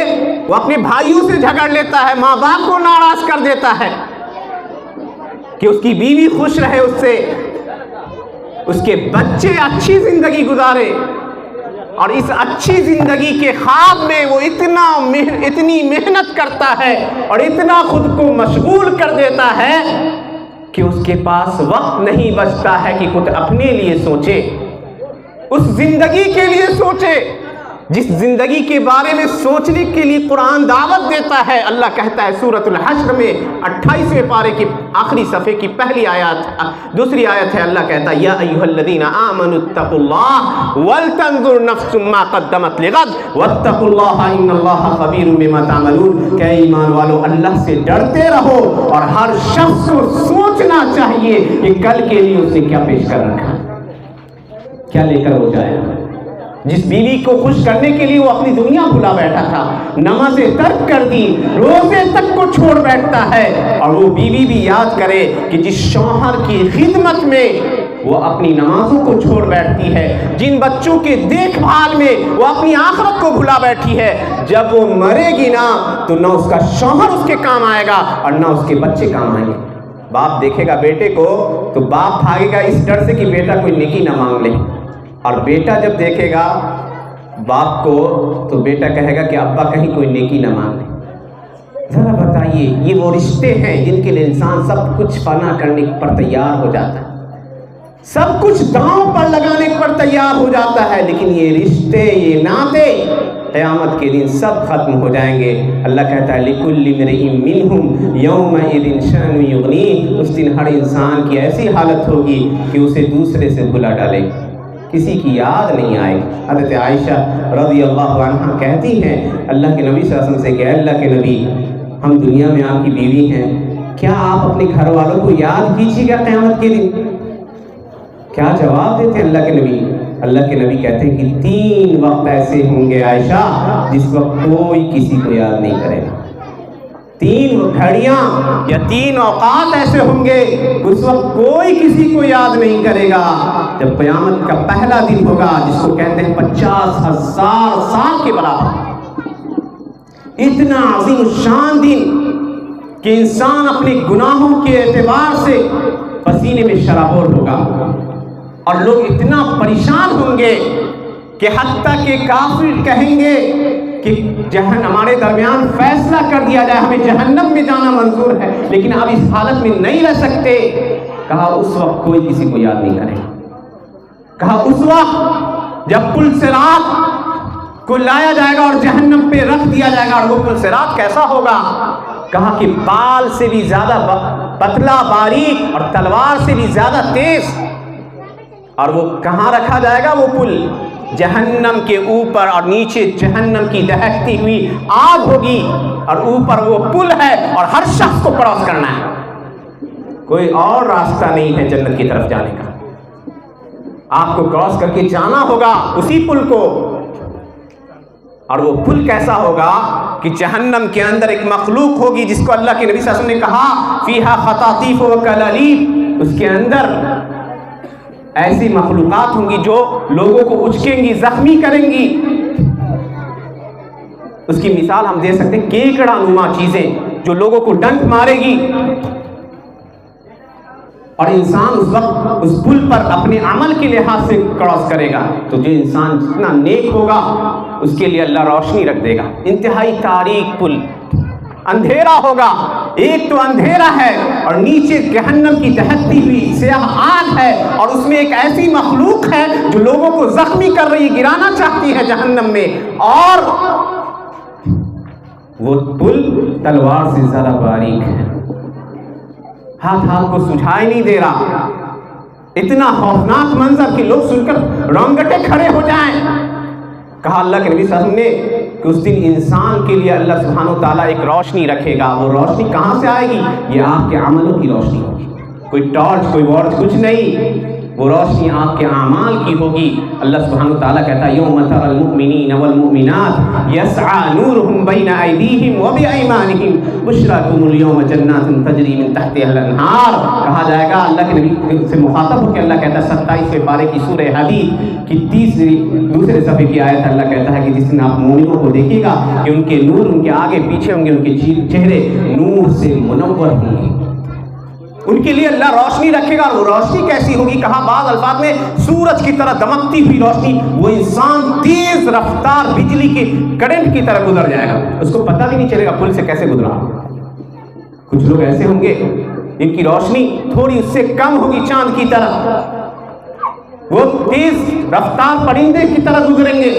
وہ اپنے بھائیوں سے جھگڑ لیتا ہے، ماں باپ کو ناراض کر دیتا ہے کہ اس کی بیوی خوش رہے، اس سے اس کے بچے اچھی زندگی گزارے، اور اس اچھی زندگی کے خواب میں وہ اتنی محنت کرتا ہے اور اتنا خود کو مشغول کر دیتا ہے کہ اس کے پاس وقت نہیں بچتا ہے کہ کچھ اپنے لیے سوچے، اس زندگی کے لیے سوچے جس زندگی کے بارے میں سوچنے کے لیے قرآن دعوت دیتا ہے۔ اللہ کہتا ہے سورۃ الحشر میں 28ویں پارے کی آخری صفحے کی دوسری آیت ہے، اللہ کہتا ہے یا ایھا الذین آمنوا اتقوا اللہ ولتنظر نفس ما قدمت لغد واتقوا اللہ ان اللہ خبیر بما تعملون، کہ ایمان والو اللہ سے ڈرتے رہو، اور ہر شخص کو سوچنا چاہیے کہ کل کے لیے اس نے کیا پیش کر رکھا، کیا لے کر ہو جائے۔ جس بیوی کو خوش کرنے کے لیے وہ اپنی دنیا بھلا بیٹھا تھا، نمازیں ترک کر دی، روزے تک کو چھوڑ بیٹھتا ہے، اور وہ بیوی بھی یاد کرے کہ جس شوہر کی خدمت میں وہ اپنی نمازوں کو چھوڑ بیٹھتی ہے، جن بچوں کے دیکھ بھال میں وہ اپنی آخرت کو بھلا بیٹھی ہے، جب وہ مرے گی نا تو نہ اس کا شوہر اس کے کام آئے گا اور نہ اس کے بچے کام آئیں گے۔ باپ دیکھے گا بیٹے کو تو باپ بھاگے گا اس ڈر سے کہ بیٹا کوئی نیکی نہ مانگ لے، اور بیٹا جب دیکھے گا باپ کو تو بیٹا کہے گا کہ ابا کہیں کوئی نیکی نہ مانگ لے۔ ذرا بتائیے، یہ وہ رشتے ہیں جن کے لیے انسان سب کچھ فنا کرنے پر تیار ہو جاتا ہے، سب کچھ داؤں پر لگانے پر تیار ہو جاتا ہے، لیکن یہ رشتے، یہ ناطے قیامت کے دن سب ختم ہو جائیں گے۔ اللہ کہتا ہے لِكُلِّ امْرِئٍ مِّنْهُمْ يَوْمَئِذٍ شَأْنٌ يُغْنِيهِ، اس دن ہر انسان کی ایسی حالت ہوگی کہ اسے دوسرے سے بھلا ڈالے، کسی کی یاد نہیں آئے۔ حضرت عائشہ رضی اللہ عنہ کہتی ہیں اللہ کے نبی صلی اللہ علیہ وسلم سے کہ اللہ کے نبی، ہم دنیا میں آپ کی بیوی ہیں، کیا آپ اپنے گھر والوں کو یاد کیجیے گا قیامت کے دن؟ کیا جواب دیتے ہیں اللہ کے نبی؟ اللہ کے نبی کہتے ہیں کہ 3 وقت ایسے ہوں گے عائشہ جس وقت کوئی کسی کو یاد نہیں کرے گا۔ 3 گھڑیاں یا 3 اوقات ایسے ہوں گے اس وقت کوئی کسی کو یاد نہیں کرے گا، جب قیامت کا پہلا دن ہوگا جس کو کہتے ہیں 50,000 سال کے برابر، اتنا عظیم الشان دن کہ انسان اپنے گناہوں کے اعتبار سے پسینے میں شرابور ہوگا، اور لوگ اتنا پریشان ہوں گے کہ حتیٰ کہ کافر کہیں گے کہ ہمارے درمیان فیصلہ کر دیا جائے، ہمیں جہنم میں جانا منظور ہے لیکن اب اس حالت میں نہیں رہ سکتے۔ کہا اس وقت کوئی کسی کو یاد نہیں کرے گا۔ کہا اس وقت جب پل صراط کو لایا جائے گا اور جہنم پہ رکھ دیا جائے گا، اور وہ پل صراط کیسا ہوگا؟ کہا کہ بال سے بھی زیادہ پتلا باریک اور تلوار سے بھی زیادہ تیز، اور وہ کہاں رکھا جائے گا؟ وہ پل جہنم کے اوپر، اور نیچے جہنم کی دہکتی ہوئی آگ ہوگی، اور اوپر وہ پل ہے اور ہر شخص کو کراس کرنا ہے، کوئی اور راستہ نہیں ہے جنت کی طرف جانے کا، آپ کو کراس کر کے جانا ہوگا اسی پل کو۔ اور وہ پل کیسا ہوگا کہ جہنم کے اندر ایک مخلوق ہوگی جس کو اللہ کے نبی صلی اللہ علیہ وسلم نے کہا فیہا خطاطیف و کلالیب، اس کے اندر ایسی مخلوقات ہوں گی جو لوگوں کو اچکیں گی، زخمی کریں گی۔ اس کی مثال ہم دے سکتے ہیں کیکڑا نما چیزیں جو لوگوں کو ڈنک مارے گی، اور انسان اس وقت اس پل پر اپنے عمل کے لحاظ سے کراس کرے گا، تو جو انسان جتنا نیک ہوگا اس کے لیے اللہ روشنی رکھ دے گا۔ انتہائی تاریک پل، اندھیرا ہوگا، ایک تو اندھیرا ہے اور نیچے جہنم کی دہکتی ہوئی سیاہ آگ ہے، اور اس میں ایک ایسی مخلوق ہے جو لوگوں کو زخمی کر رہی، گرانا چاہتی ہے جہنم میں، اور وہ پل تلوار سے زیادہ باریک ہے، ہاتھ کو سجھائی نہیں دے رہا۔ اتنا خوفناک منظر کہ لوگ سن کر رونگٹے کھڑے ہو جائیں۔ کہا اللہ کے نبی صلی اللہ علیہ وسلم نے کہ اس دن انسان کے لیے اللہ سبحانہ و تعالیٰ ایک روشنی رکھے گا۔ وہ روشنی کہاں سے آئے گی؟ یہ آپ کے عملوں کی روشنی ہوگی، کوئی ٹارچ کوئی وارچ کچھ نہیں، وہ روشنی آپ کے اعمال کی ہوگی۔ اللہ سبحانہ و تعالیٰ کہتا ہے یوم تری المؤمنین والمؤمنات یسعی نورہم بین ایدیہم وبایمانہم بشراکم اليوم جنات تجری من تحتہا الانہار۔ کہا جائے گا، اللہ کے نبی سے مخاطب ہو کے اللہ کہتا ہے 27ویں پارے کی سورہ حدید کی دوسرے صفحے کی آیت، اللہ کہتا ہے کہ جس دن آپ مومنوں کو دیکھے گا کہ ان کے نور ان کے آگے پیچھے ہوں گے، ان کے چہرے نور سے منور ہوں گے، ان کے لیے اللہ روشنی رکھے گا۔ اور وہ روشنی کیسی ہوگی؟ کہا بعض الفاظ میں سورج کی طرح دمکتی ہوئی روشنی، وہ انسان تیز رفتار بجلی کے کرنٹ کی طرح گزر جائے گا، اس کو پتہ بھی نہیں چلے گا پل سے کیسے گزرا۔ کچھ لوگ ایسے ہوں گے جن کی روشنی تھوڑی اس سے کم ہوگی، چاند کی طرح، وہ تیز رفتار پرندے کی طرح گزریں گے،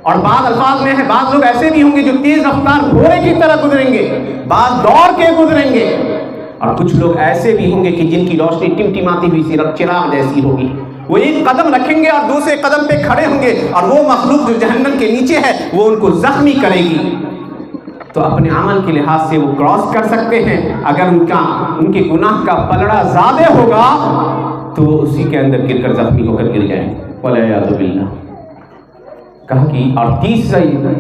اور بعض الفاظ میں ہے بعض لوگ ایسے بھی ہوں گے جو تیز رفتار گھوڑے کی طرح گزریں گے، بعض دوڑ کے گزریں گے، اور کچھ لوگ ایسے بھی ہوں گے کہ جن کی روشنی ٹمٹماتی ہوئی سی چراغ جیسی ہوگی، وہ ایک قدم رکھیں گے اور دوسرے قدم پہ کھڑے ہوں گے، اور وہ مخلوق جو جہنم کے نیچے ہے وہ ان کو زخمی کرے گی۔ تو اپنے عمل کے لحاظ سے وہ کراس کر سکتے ہیں، اگر ان کے گناہ کا پلڑا زیادہ ہوگا تو وہ اسی کے اندر گر کر زخمی ہو کر گر جائیں گے، والعیاذ باللہ۔ کہا کہ اور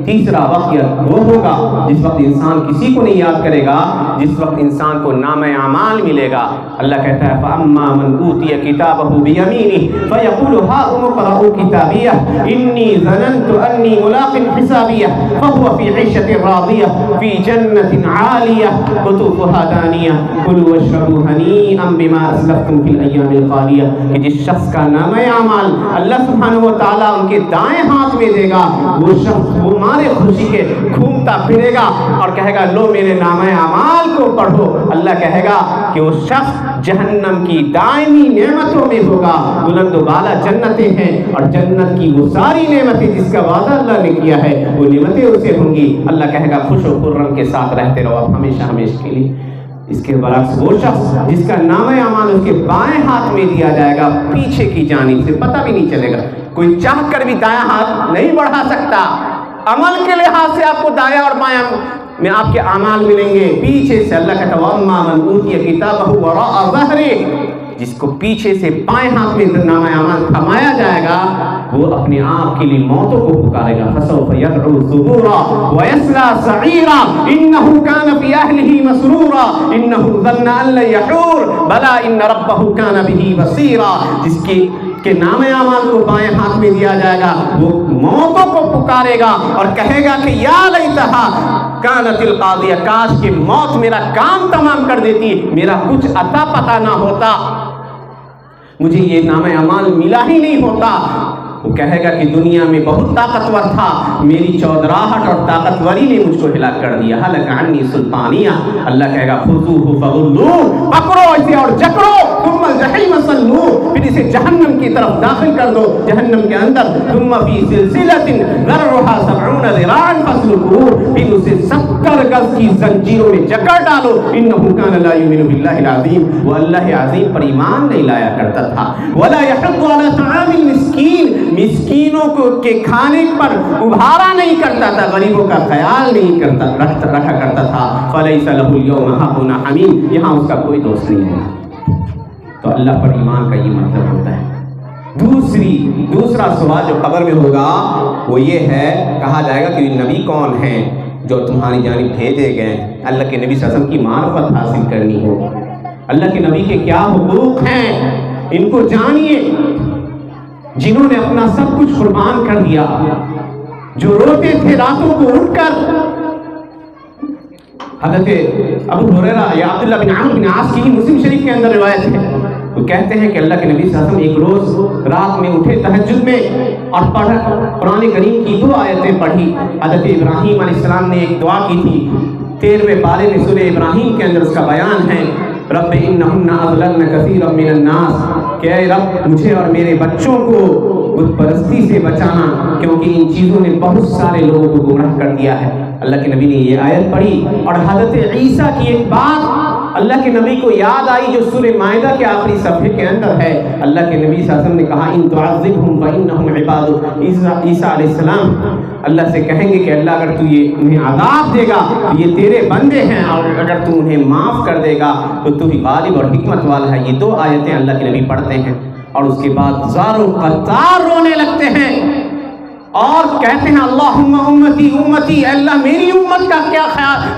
تیسرا وقت وہ ہوگا جس وقت انسان کسی کو نہیں یاد کرے گا، جس وقت انسان کو نام اعمال ملے گا۔ اللہ کہتا ہے فَأَمَّا مَنْ أُوتِيَ كِتَابَهُ بِيَمِينِهِ فَيَقُولُ هَاؤُمُ اقْرَءُوا كِتَابِيَهْ إِنِّي ظَنَنْتُ أَنِّي مُلَاقٍ حِسَابِيَهْ فَهُوَ فِي عِيشَةٍ رَاضِيَةٍ فِي جَنَّةٍ عَالِيَةٍ قُطُوفُهَا دَانِيَةٌ كُلُوا وَاشْرَبُوا هَنِيئًا بِمَا أَسْلَفْتُمْ فِي الْأَيَّامِ الْخَالِيَةِ، کہ جس شخص کا نام اعمال اللہ سبحانہ و تعالیٰ ان کے دائیں ہاتھ میں دے گا، وہ شخص وہ مارے خوشی کے گھومتا بھٹکتا پھرے گا اور کہے گا لو میرے نامہ اعمال کو پڑھو، اللہ کہے گا کہ وہ شخص جہنم کی دائمی نعمتوں میں ہوگا، بلند و بالا جنتیں ہیں اور جنت کی وہ ساری نعمتیں جس کا وعدہ اللہ نے کیا ہے وہ نعمتیں اسے ہوں گی۔ اللہ کہے گا خوش و خرم کے ساتھ رہتے رہو اب ہمیشہ ہمیشہ کے لیے۔ اس کے برعکس وہ شخص جس کا نامہ اعمال اس کے بائیں ہاتھ میں دیا جائے گا پیچھے کی جانب سے، پتہ بھی نہیں چلے گا، کوئی چاہ کر بھی دایاں ہاتھ نہیں بڑھا سکتا۔ عمل کے لحاظ سے آپ کو دایاں اور بایاں میں آپ کے اعمال ملیں گے، پیچھے سے اللہ کہتا ہے وَأَمَّا مَنْ أُوتِيَ كِتَابَهُ وَرَاءَ ظَهْرِهِ، جس کو پیچھے سے بائیں ہاتھ میں نامہ اعمال تھمایا جائے گا وہ اپنے آپ کے لیے موتوں کو پکارے گا، فَسَوْفَ يَدْعُو ثُبُورًا وَيَصْلَىٰ سَعِيرًا إِنَّهُ كَانَ فِي أَهْلِهِ مَسْرُورًا إِنَّهُ ظَنَّ أَن لَّن يَحُورَ بَلَىٰ إِنَّ رَبَّهُ كَانَ بِهِ بَصِيرًا، جس کے نام اعمال کو بائیں ہاتھ میں دیا جائے گا وہ موتوں کو پکارے گا اور کہے گا کہ یا لیتہا کانت القاضیہ، کاش کہ موت میرا کام تمام کر دیتی، میرا کچھ عطا پتہ نہ ہوتا، مجھے یہ نام اعمال ملا ہی نہیں ہوتا۔ وہ کہے گا کہ دنیا میں بہت طاقتور تھا، میری چودراہٹ اور طاقتوری نے مجھ کو ہلاک کر دیا، ہلک عنی سلطانیہ۔ اللہ کہے گا خذوہ فغلوہ، پکڑو اسے اور جکڑو، ثم الجحیم صلوہ، پھر اسے جہنم کی طرف داخل کر دو، جہنم کے اندر، ثم فی سلسلۃ ذرعھا 70 ذراعا فاسلکوہ، پھر اسے 70 گز کی زنجیروں میں جکڑ ڈالو، انہ کان لا یؤمن باللہ العظیم، وہ اللہ عظیم پر ایمان نہیں لایا کرتا تھا، ولا یحض علی طعام المسکین، مسکینوں کو کے کھانے پر ابھارا نہیں کرتا تھا، غریبوں کا خیال نہیں رکھا کرتا تھا، فلیس لہ اليوم ہاہنا حمیم، یہاں اس کا کوئی دوست نہیں ہے۔ تو اللہ پر ایمان کا یہ مطلب ہوتا ہے۔ دوسرا سوال جو قبر میں ہوگا وہ یہ ہے، کہا جائے گا کہ نبی کون ہیں جو تمہاری جانب بھیجے گئے، اللہ کے نبی صلی اللہ علیہ وسلم کی معرفت حاصل کرنی ہو، اللہ کے نبی کے کیا حقوق ہیں ان کو جانیے، جنہوں نے اپنا سب کچھ قربان کر دیا، جو روتے تھے راتوں کو اٹھ کر۔ حضرت ابو ہریرہ یا عبداللہ بن عمرو بن عاص کی مسلم شریف کے اندر روایت ہے، وہ کہتے ہیں کہ اللہ کے نبی صلی اللہ علیہ وسلم ایک روز رات میں اٹھے تہجد میں اور قرآن کریم کی 2 آیتیں پڑھی۔ حضرت ابراہیم علیہ السلام نے ایک دعا کی تھی، 13ویں پارے میں سورہ ابراہیم کے اندر اس کا بیان ہے، رب انہن اضللن کثیرا من الناس، کہ اے رب مجھے اور میرے بچوں کو بت پرستی سے بچانا، کیونکہ ان چیزوں نے بہت سارے لوگوں کو گمراہ کر دیا ہے۔ اللہ کے نبی نے یہ آیت پڑھی اور حضرت عیسیٰ کی ایک بات اللہ کے نبی کو یاد آئی جو سورہ مائدہ کے آخری صفحے کے اندر ہے۔ اللہ کے نبی صلی اللہ علیہ وسلم نے کہا ان تعذبہم فانہم عبادک، عیسیٰ علیہ السلام اللہ سے کہیں گے کہ اللہ اگر تو یہ انہیں عذاب دے گا تو یہ تیرے بندے ہیں، اور اگر تو انہیں معاف کر دے گا تو تو ہی غالب اور حکمت والا ہے۔ یہ 2 آیتیں اللہ کے نبی پڑھتے ہیں اور اس کے بعد زاروں قطار رونے لگتے ہیں اور کہتے ہیں اللہم امتی امتی، اللہ میری امت کا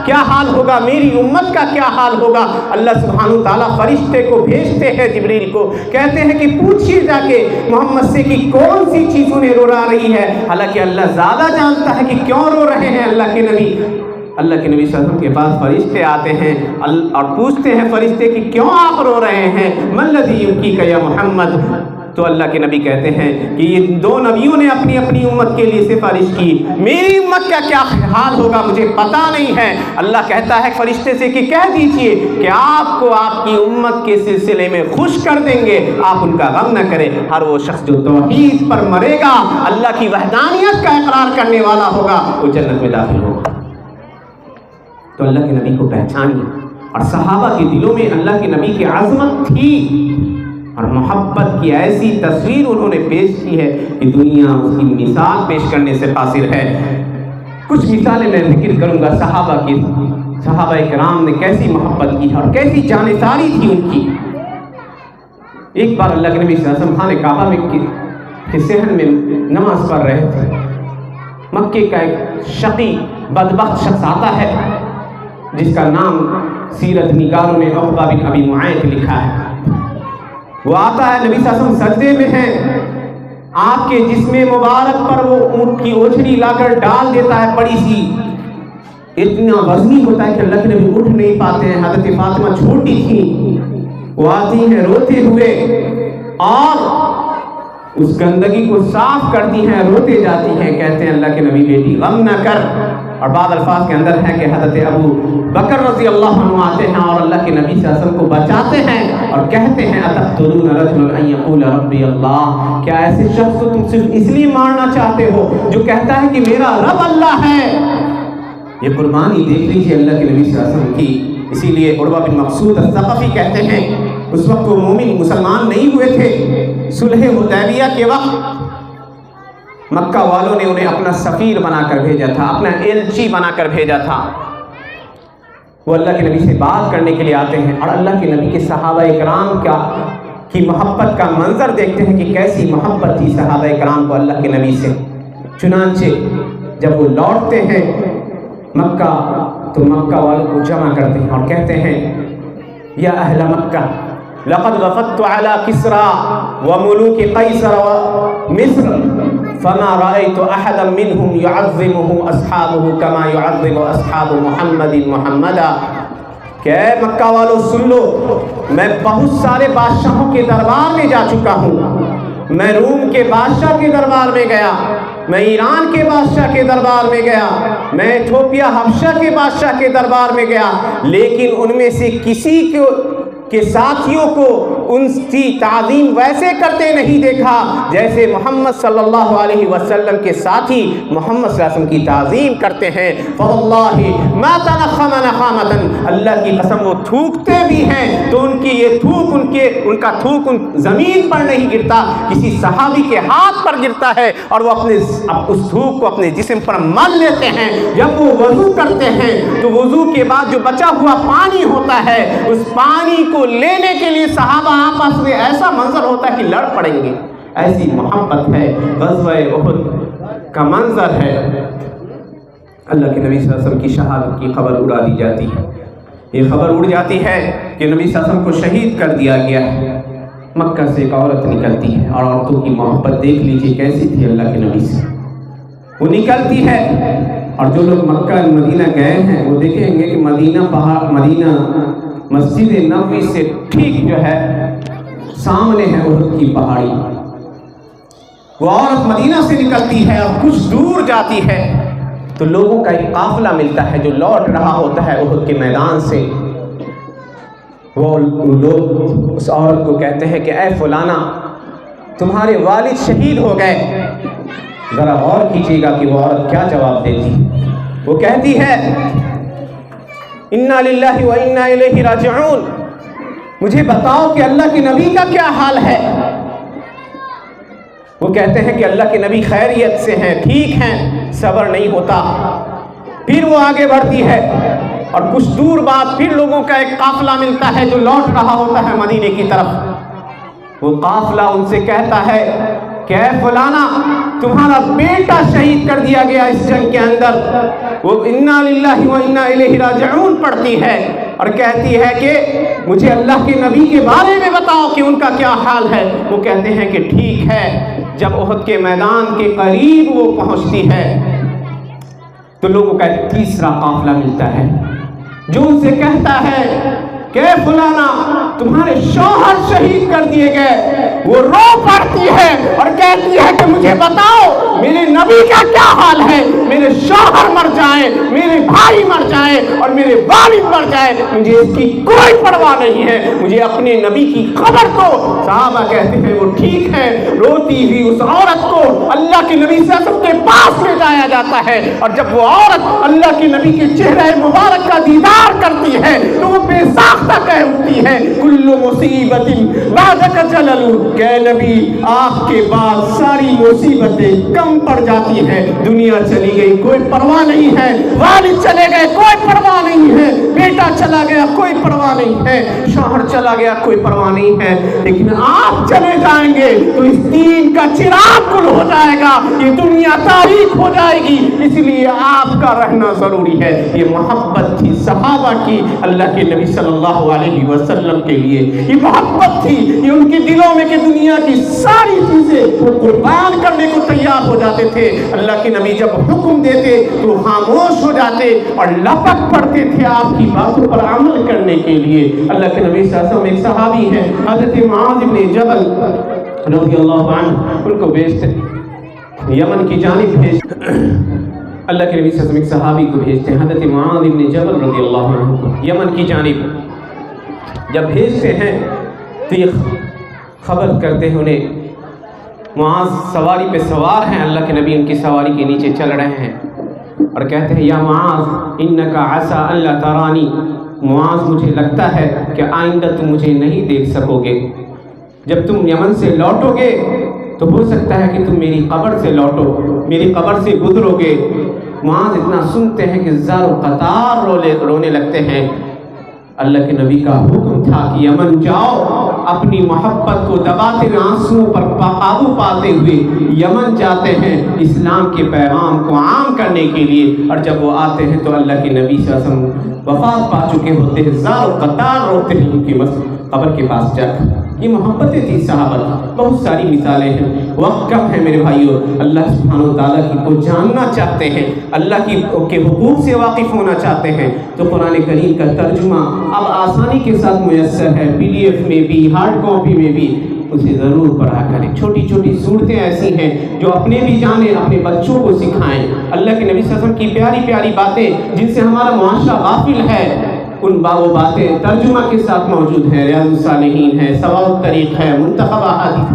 کیا حال ہوگا، میری امت کا کیا حال ہوگا۔ اللہ سبحانہ وتعالیٰ فرشتے کو بھیجتے ہیں جبریل کو، کہتے ہیں کہ پوچھیے جا کے محمد سے کہ کون سی چیز انہیں رلا رہی ہے، حالانکہ اللہ زیادہ جانتا ہے کہ کیوں رو رہے ہیں۔ اللہ کے نبی صلی اللہ علیہ وسلم کے پاس فرشتے آتے ہیں اور پوچھتے ہیں فرشتے کہ کیوں آپ رو رہے ہیں، من الذی یبکیک یا محمد، تو اللہ کے نبی کہتے ہیں کہ یہ 2 نبیوں نے اپنی اپنی امت کے لیے سفارش کی، میری امت کا کیا حال ہوگا مجھے پتہ نہیں ہے۔ اللہ کہتا ہے فرشتے سے کہ کہہ دیجئے کہ آپ کو آپ کی امت کے سلسلے میں خوش کر دیں گے، آپ ان کا غم نہ کریں، ہر وہ شخص جو توحید پر مرے گا، اللہ کی وحدانیت کا اقرار کرنے والا ہوگا، وہ جنت میں داخل ہوگا۔ تو اللہ کے نبی کو پہچانیے، اور صحابہ کے دلوں میں اللہ کے نبی کی عظمت تھی اور محبت کی ایسی تصویر انہوں نے پیش کی ہے کہ دنیا اس کی مثال پیش کرنے سے قاصر ہے۔ کچھ مثالیں میں ذکر کروں گا صحابہ کی، صحابہ کرام نے کیسی محبت کی اور کیسی جانثاری تھی ان کی۔ ایک بار اللہ کے نبی صلی اللہ علیہ وسلم خانہ کعبہ میں کے صحن میں نماز پڑھ رہے تھے، مکے کا ایک شقی بدبخت شخص آتا ہے جس کا نام سیرت نگاروں نے عقبہ بن ابی معیط لکھا ہے۔ وہ آتا ہے، نبی صلی اللہ علیہ وسلم سجدے میں ہیں، آپ کے جسم مبارک پر وہ اونٹ کی اوچھڑی لا کر ڈال دیتا ہے بڑی سی، اتنا وزنی ہوتا ہے کہ اللہ کے نبی اٹھ نہیں پاتے ہیں۔ حضرت فاطمہ چھوٹی تھی، وہ آتی ہیں روتے ہوئے اور اس گندگی کو صاف کرتی ہیں، روتے جاتی ہیں، کہتے ہیں اللہ کے نبی بیٹی غم نہ کر، اور بعض الفاظ کے اندر ہے کہ حضرت ابو بکر رضی اللہ عنہ آتے ہیں اور اللہ کے نبی صلی اللہ علیہ وسلم کو بچاتے ہیں اور کہتے ہیں اتقتلون رجلا ان یقول ربی اللہ، کیا ایسے شخص کو تم صرف اس لیے مارنا چاہتے ہو جو کہتا ہے کہ میرا رب اللہ ہے؟ یہ قربانی دیکھ لیجیے اللہ کے نبی صلی اللہ علیہ وسلم کی۔ اسی لیے عروہ بن مقصود الثقفی کہتے ہیں اس وقت وہ مومن مسلمان نہیں ہوئے تھے، صلح حدیبیہ کے وقت مکہ والوں نے انہیں اپنا سفیر بنا کر بھیجا تھا، اپنا ایلچی بنا کر بھیجا تھا۔ وہ اللہ کے نبی سے بات کرنے کے لیے آتے ہیں اور اللہ کے نبی کے صحابہ کرام کی محبت کا منظر دیکھتے ہیں کہ کیسی محبت تھی صحابہ کرام کو اللہ کے نبی سے۔ چنانچہ جب وہ لوٹتے ہیں مکہ تو مکہ والوں کو جمع کرتے ہیں اور کہتے ہیں یا اہل مکہ لقد وفدت على كسرى وملوك قیصر ومصر فما رأيت احدا منهم يعظمه اصحابه كما يعظم اصحاب محمد محمدا۔ کہ اے مکہ والو سن لو، میں بہت سارے بادشاہوں کے دربار میں جا چکا ہوں، میں روم کے بادشاہ کے دربار میں گیا، میں ایران کے بادشاہ کے دربار میں گیا، میں ایتھوپیا حبشہ کے بادشاہ کے دربار میں گیا، لیکن ان میں سے کسی کے ساتھیوں کو ان کی تعظیم ویسے کرتے نہیں دیکھا جیسے محمد صلی اللہ علیہ وسلم کے ساتھی محمد صلی اللہ علیہ وسلم کی تعظیم کرتے ہیں۔ فواللہ ما تنخم نخامة، اللہ کی قسم وہ تھوکتے بھی ہیں تو ان کی یہ تھوک ان کا تھوک زمین پر نہیں گرتا، کسی صحابی کے ہاتھ پر گرتا ہے اور وہ اس تھوک کو اپنے جسم پر مل لیتے ہیں۔ جب وہ وضو کرتے ہیں تو وضو کے بعد جو بچا ہوا پانی ہوتا ہے اس پانی کو لینے کے لیے صحابہ آپس میں ایسا منظر ہوتا ہے کہ لڑ پڑیں گے، ایسی محبت ہے۔ غزوہ احد کا منظر ہے، اللہ کے نبی صلی اللہ علیہ وسلم کی شہادت کی خبر اڑا دی جاتی ہے، یہ خبر اڑ جاتی ہے کہ نبی صلی اللہ علیہ وسلم کو شہید کر دیا گیا ہے۔ مکہ سے ایک عورت نکلتی ہے اور عورتوں کی محبت دیکھ لیجیے کیسی تھی اللہ کے نبی سے، وہ نکلتی ہے اور جو لوگ مکہ مدینہ گئے ہیں وہ دیکھیں گے کہ مدینہ مسجد نبوی سے ٹھیک جو ہے سامنے ہے احد کی پہاڑی۔ وہ عورت مدینہ سے نکلتی ہے اور کچھ دور جاتی ہے تو لوگوں کا ایک قافلہ ملتا ہے جو لوٹ رہا ہوتا ہے احد کے میدان سے۔ وہ لوگ اس عورت کو کہتے ہیں کہ اے فلانا تمہارے والد شہید ہو گئے۔ ذرا غور کیجیے گا کہ وہ عورت کیا جواب دیتی۔ وہ کہتی ہے انا للہ و انا الیہ راجعون، مجھے بتاؤ کہ اللہ کے نبی کا کیا حال ہے۔ وہ کہتے ہیں کہ اللہ کے نبی خیریت سے ہیں، ٹھیک ہیں، صبر نہیں ہوتا۔ پھر وہ آگے بڑھتی ہے اور کچھ دور بعد پھر لوگوں کا ایک قافلہ ملتا ہے جو لوٹ رہا ہوتا ہے مدینے کی طرف۔ وہ قافلہ ان سے کہتا ہے کہ اے فلانا تمہارا بیٹا شہید کر دیا گیا اس جنگ کے اندر۔ وہ انا للہ و انا الیہ راجعون پڑھتی ہے اور کہتی ہے کہ مجھے اللہ کے نبی کے بارے میں بتاؤ کہ ان کا کیا حال ہے۔ وہ کہتے ہیں کہ ٹھیک ہے۔ جب احد کے میدان کے قریب وہ پہنچتی ہے تو لوگوں کا ایک تیسرا قافلہ ملتا ہے جو ان سے کہتا ہے کہ فلانا تمہارے شوہر شہید کر دیے گئے۔ وہ رو پڑتی ہے اور کہتی ہے کہ مجھے بتاؤ میرے نبی کا کیا حال ہے، میرے شوہر مر جائیں، میرے بھائی مر جائیں اور میرے والد مر جائیں، مجھے اس کی کوئی پرواہ نہیں ہے، مجھے اپنے نبی کی خبر دو۔ صحابہ کہتے ہیں وہ ٹھیک ہے۔ روتی ہوئی اس عورت کو اللہ کے نبی صلی اللہ علیہ وسلم کے پاس لے جایا جاتا ہے اور جب وہ عورت اللہ کے نبی کے چہرہ مبارک کا دیدار کرتی ہے تو وہ بے ساختہ کہہ اٹھتی ہے کل مصیبت بعدک جلل، کہ نبی آپ کے بعد ساری مصیبتیں کم پڑ جاتی ہیں۔ دنیا چلی گئی کوئی پرواہ نہیں ہے، والد چلے گئے کوئی پرواہ نہیں ہے، بیٹا چلا گیا کوئی پرواہ نہیں ہے، شوہر چلا گیا کوئی پرواہ نہیں ہے، لیکن آپ چلے جائیں گے تو اس دین کا چراغ گل ہو جائے گا، یہ دنیا تاریک ہو جائے گی، اس لیے آپ کا رہنا ضروری ہے۔ یہ محبت تھی صحابہ کی اللہ کے نبی صلی اللہ علیہ وسلم کے لیے، یہ محبت تھی، یہ ان کے دلوں میں کہ دنیا کی ساری چیزیں وہ قربان کرنے کو تیار ہو جاتے تھے۔ اللہ کے نبی جب حکم دیتے تو خاموش ہو جاتے اور لپک پڑتے تھے آپ کی باتوں پر عمل کرنے کے لیے۔ اللہ کے نبی صلی اللہ علیہ وسلم ایک صحابی ہے حضرت معاذ بن جبل رضی اللہ عنہ، ان کو بھیجتے یمن کی جانب بھیج اللہ کے نبی صلی اللہ علیہ وسلم ایک صحابی کو بھیجتے ہیں، حضرت معاذ بن جبل رضی اللہ عنہ کو یمن کی جانب جب بھیجتے ہیں تو یہ خبر کرتے ہیں انہیں، معاذ سواری پہ سوار ہیں، اللہ کے نبی ان کی سواری کے نیچے چل رہے ہیں اور کہتے ہیں یا معاذ انکا عسى الا ترانی، معاذ مجھے لگتا ہے کہ آئندہ تم مجھے نہیں دیکھ سکو گے، جب تم یمن سے لوٹو گے تو ہو سکتا ہے کہ تم میری قبر سے لوٹو، میری قبر سے گزرو گے۔ معاذ اتنا سنتے ہیں کہ زار و قطار رونے لگتے ہیں۔ اللہ کے نبی کا حکم تھا کہ یمن جاؤ، اپنی محبت کو دباتے ہوئے آنسوؤں پر قابو پاتے ہوئے یمن جاتے ہیں اسلام کے پیغام کو عام کرنے کے لیے، اور جب وہ آتے ہیں تو اللہ کے نبی صلی اللہ علیہ وسلم وفات پا چکے ہوتے ہیں، زار و قطار روتے ہیں ان کی قبر کے پاس جا کر۔ یہ محبتیں تھی صحابہ کی، بہت ساری مثالیں ہیں۔ وقت کم ہے میرے بھائیوں، اللہ سبحانہ وتعالیٰ کی کو جاننا چاہتے ہیں، اللہ کے حقوق سے واقف ہونا چاہتے ہیں تو قرآن کریم کا ترجمہ اب آسانی کے ساتھ میسر ہے، PDF میں بھی، ہارڈ کاپی میں بھی، اسے ضرور پڑھا کریں۔ چھوٹی چھوٹی صورتیں ایسی ہیں جو اپنے بھی جانیں، اپنے بچوں کو سکھائیں۔ اللہ کے نبی صلی اللہ علیہ وسلم کی پیاری پیاری باتیں جن سے ہمارا معاشرہ غافل ہے، ان وہ باتیں ترجمہ کے ساتھ موجود ہیں۔ ریاض الصالحین ہے، سواء الطریق ہے، منتخب احادیث،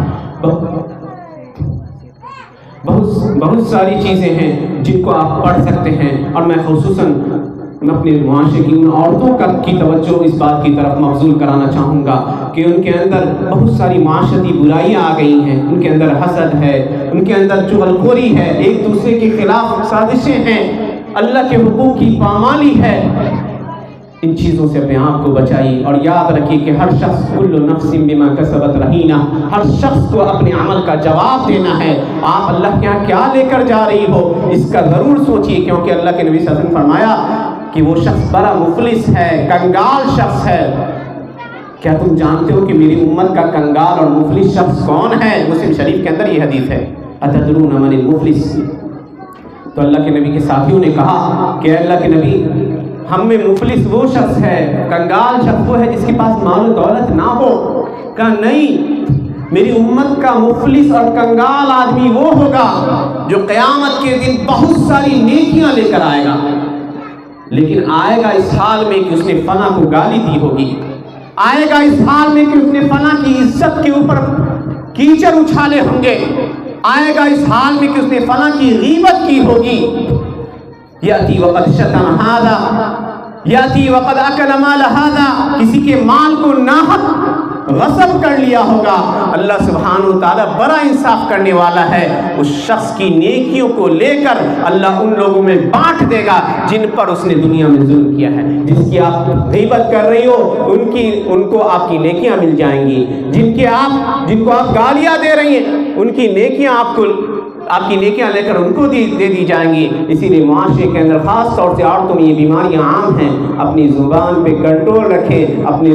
بہت ساری چیزیں ہیں جن کو آپ پڑھ سکتے ہیں۔ اور میں خصوصاً اپنے معاشرے کی ان عورتوں کی توجہ اس بات کی طرف مبذول کرانا چاہوں گا کہ ان کے اندر بہت ساری معاشرتی برائیاں آ گئی ہیں، ان کے اندر حسد ہے، ان کے اندر چغلخوری ہے، ایک دوسرے کے خلاف سازشیں ہیں، اللہ کے حقوق کی پامالی ہے۔ ان چیزوں سے اپنے آپ کو بچائیے اور یاد رکھیے کہ ہر شخص کل نفس بما کسبت رہینہ، ہر شخص کو اپنے عمل کا جواب دینا ہے۔ آپ اللہ کے یہاں کیا لے کر جا رہی ہو اس کا ضرور سوچیے، کیونکہ اللہ کے نبی صلی اللہ علیہ وسلم فرمایا کہ وہ شخص بڑا مفلس ہے، کنگال شخص ہے۔ کیا تم جانتے ہو کہ میری امت کا کنگال اور مفلس شخص کون ہے؟ مسلم شریف کے اندر یہ حدیث ہے، اتدرون من المفلس؟ تو اللہ کے نبی کے ساتھیوں نے کہا کہ اللہ کے نبی ہم میں مفلس وہ شخص ہے، کنگال شخص وہ ہے جس کے پاس مال و دولت نہ ہو۔ کہا نہیں، میری امت کا مفلس اور کنگال آدمی وہ ہوگا جو قیامت کے دن بہت ساری نیکیاں لے کر آئے گا، لیکن آئے گا اس حال میں کہ اس نے فلاں کو گالی دی ہوگی، آئے گا اس حال میں کہ اس نے فلاں کی عزت کے اوپر کیچڑ اچھالے ہوں گے، آئے گا اس حال میں کہ اس نے فلاں کی غیبت کی ہوگی۔ یاتی وقد شتم ھذا، یاتی وقد اکل مال ھذا، کسی کے مال کو ناحق غصب کر لیا ہوگا۔ اللہ سبحانہ وتعالیٰ بڑا انصاف کرنے والا ہے، اس شخص کی نیکیوں کو لے کر اللہ ان لوگوں میں بانٹ دے گا جن پر اس نے دنیا میں ظلم کیا ہے۔ جس کی آپ غیبت کر رہی ہو ان کو آپ کی نیکیاں مل جائیں گی، جن کو آپ گالیاں دے رہی ہیں ان کی نیکیاں آپ کی نیکیاں لے کر ان کو دے دی جائیں گی۔ اسی لیے معاشرے کے اندر خاص طور سے عورتوں میں یہ بیماریاں عام ہیں۔ اپنی زبان پہ کنٹرول رکھیں، اپنی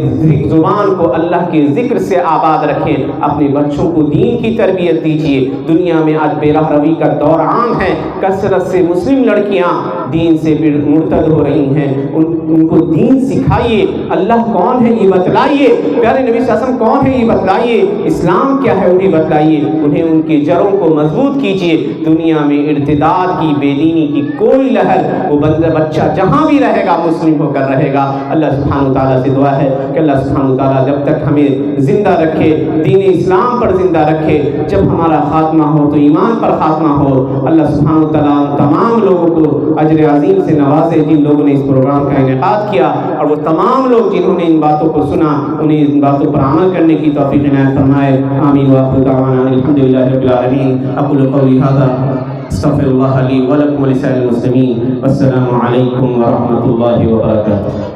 زبان کو اللہ کے ذکر سے آباد رکھیں، اپنے بچوں کو دین کی تربیت دیجیے۔ دنیا میں آج بے راہ روی کا دور عام ہے، کثرت سے مسلم لڑکیاں دین سے مرتد ہو رہی ہیں۔ ان کو دین سکھائیے، اللہ کون ہے یہ بتلائیے، پیارے نبی صلی اللہ علیہ وسلم کون ہے یہ بتلائیے، اسلام کیا ہے انہیں بتلائیے، انہیں ان کی جڑوں کو مضبوط کیجیے۔ دنیا میں ارتداد کی، بے دینی کی کوئی لہر، وہ بچہ جہاں بھی رہے گا مسلم ہو کر رہے گا۔ اللہ سبحانہ وتعالیٰ سے دعا ہے کہ اللہ سبحانہ وتعالیٰ جب تک ہمیں زندہ رکھے، دین اسلام پر زندہ رکھے، جب ہمارا خاتمہ ہو تو ایمان پر خاتمہ ہو۔ اللہ سبحانہ وتعالیٰ تمام لوگوں کو اجر عظیم سے نوازے جن لوگوں نے اس پروگرام کا انعقاد کیا، اور وہ تمام لوگ جنہوں نے ان باتوں کو سنا انہیں ان باتوں پر عمل کرنے کی توفیق عنایت فرمائے۔ آمین وآخر دعوانا الحمدللہ رب العالمین۔ اقول قولی ھذا استغفر اللہ لی ولکم ولسائر المسلمین، والسلام علیکم ورحمۃ اللہ وبرکاتہ۔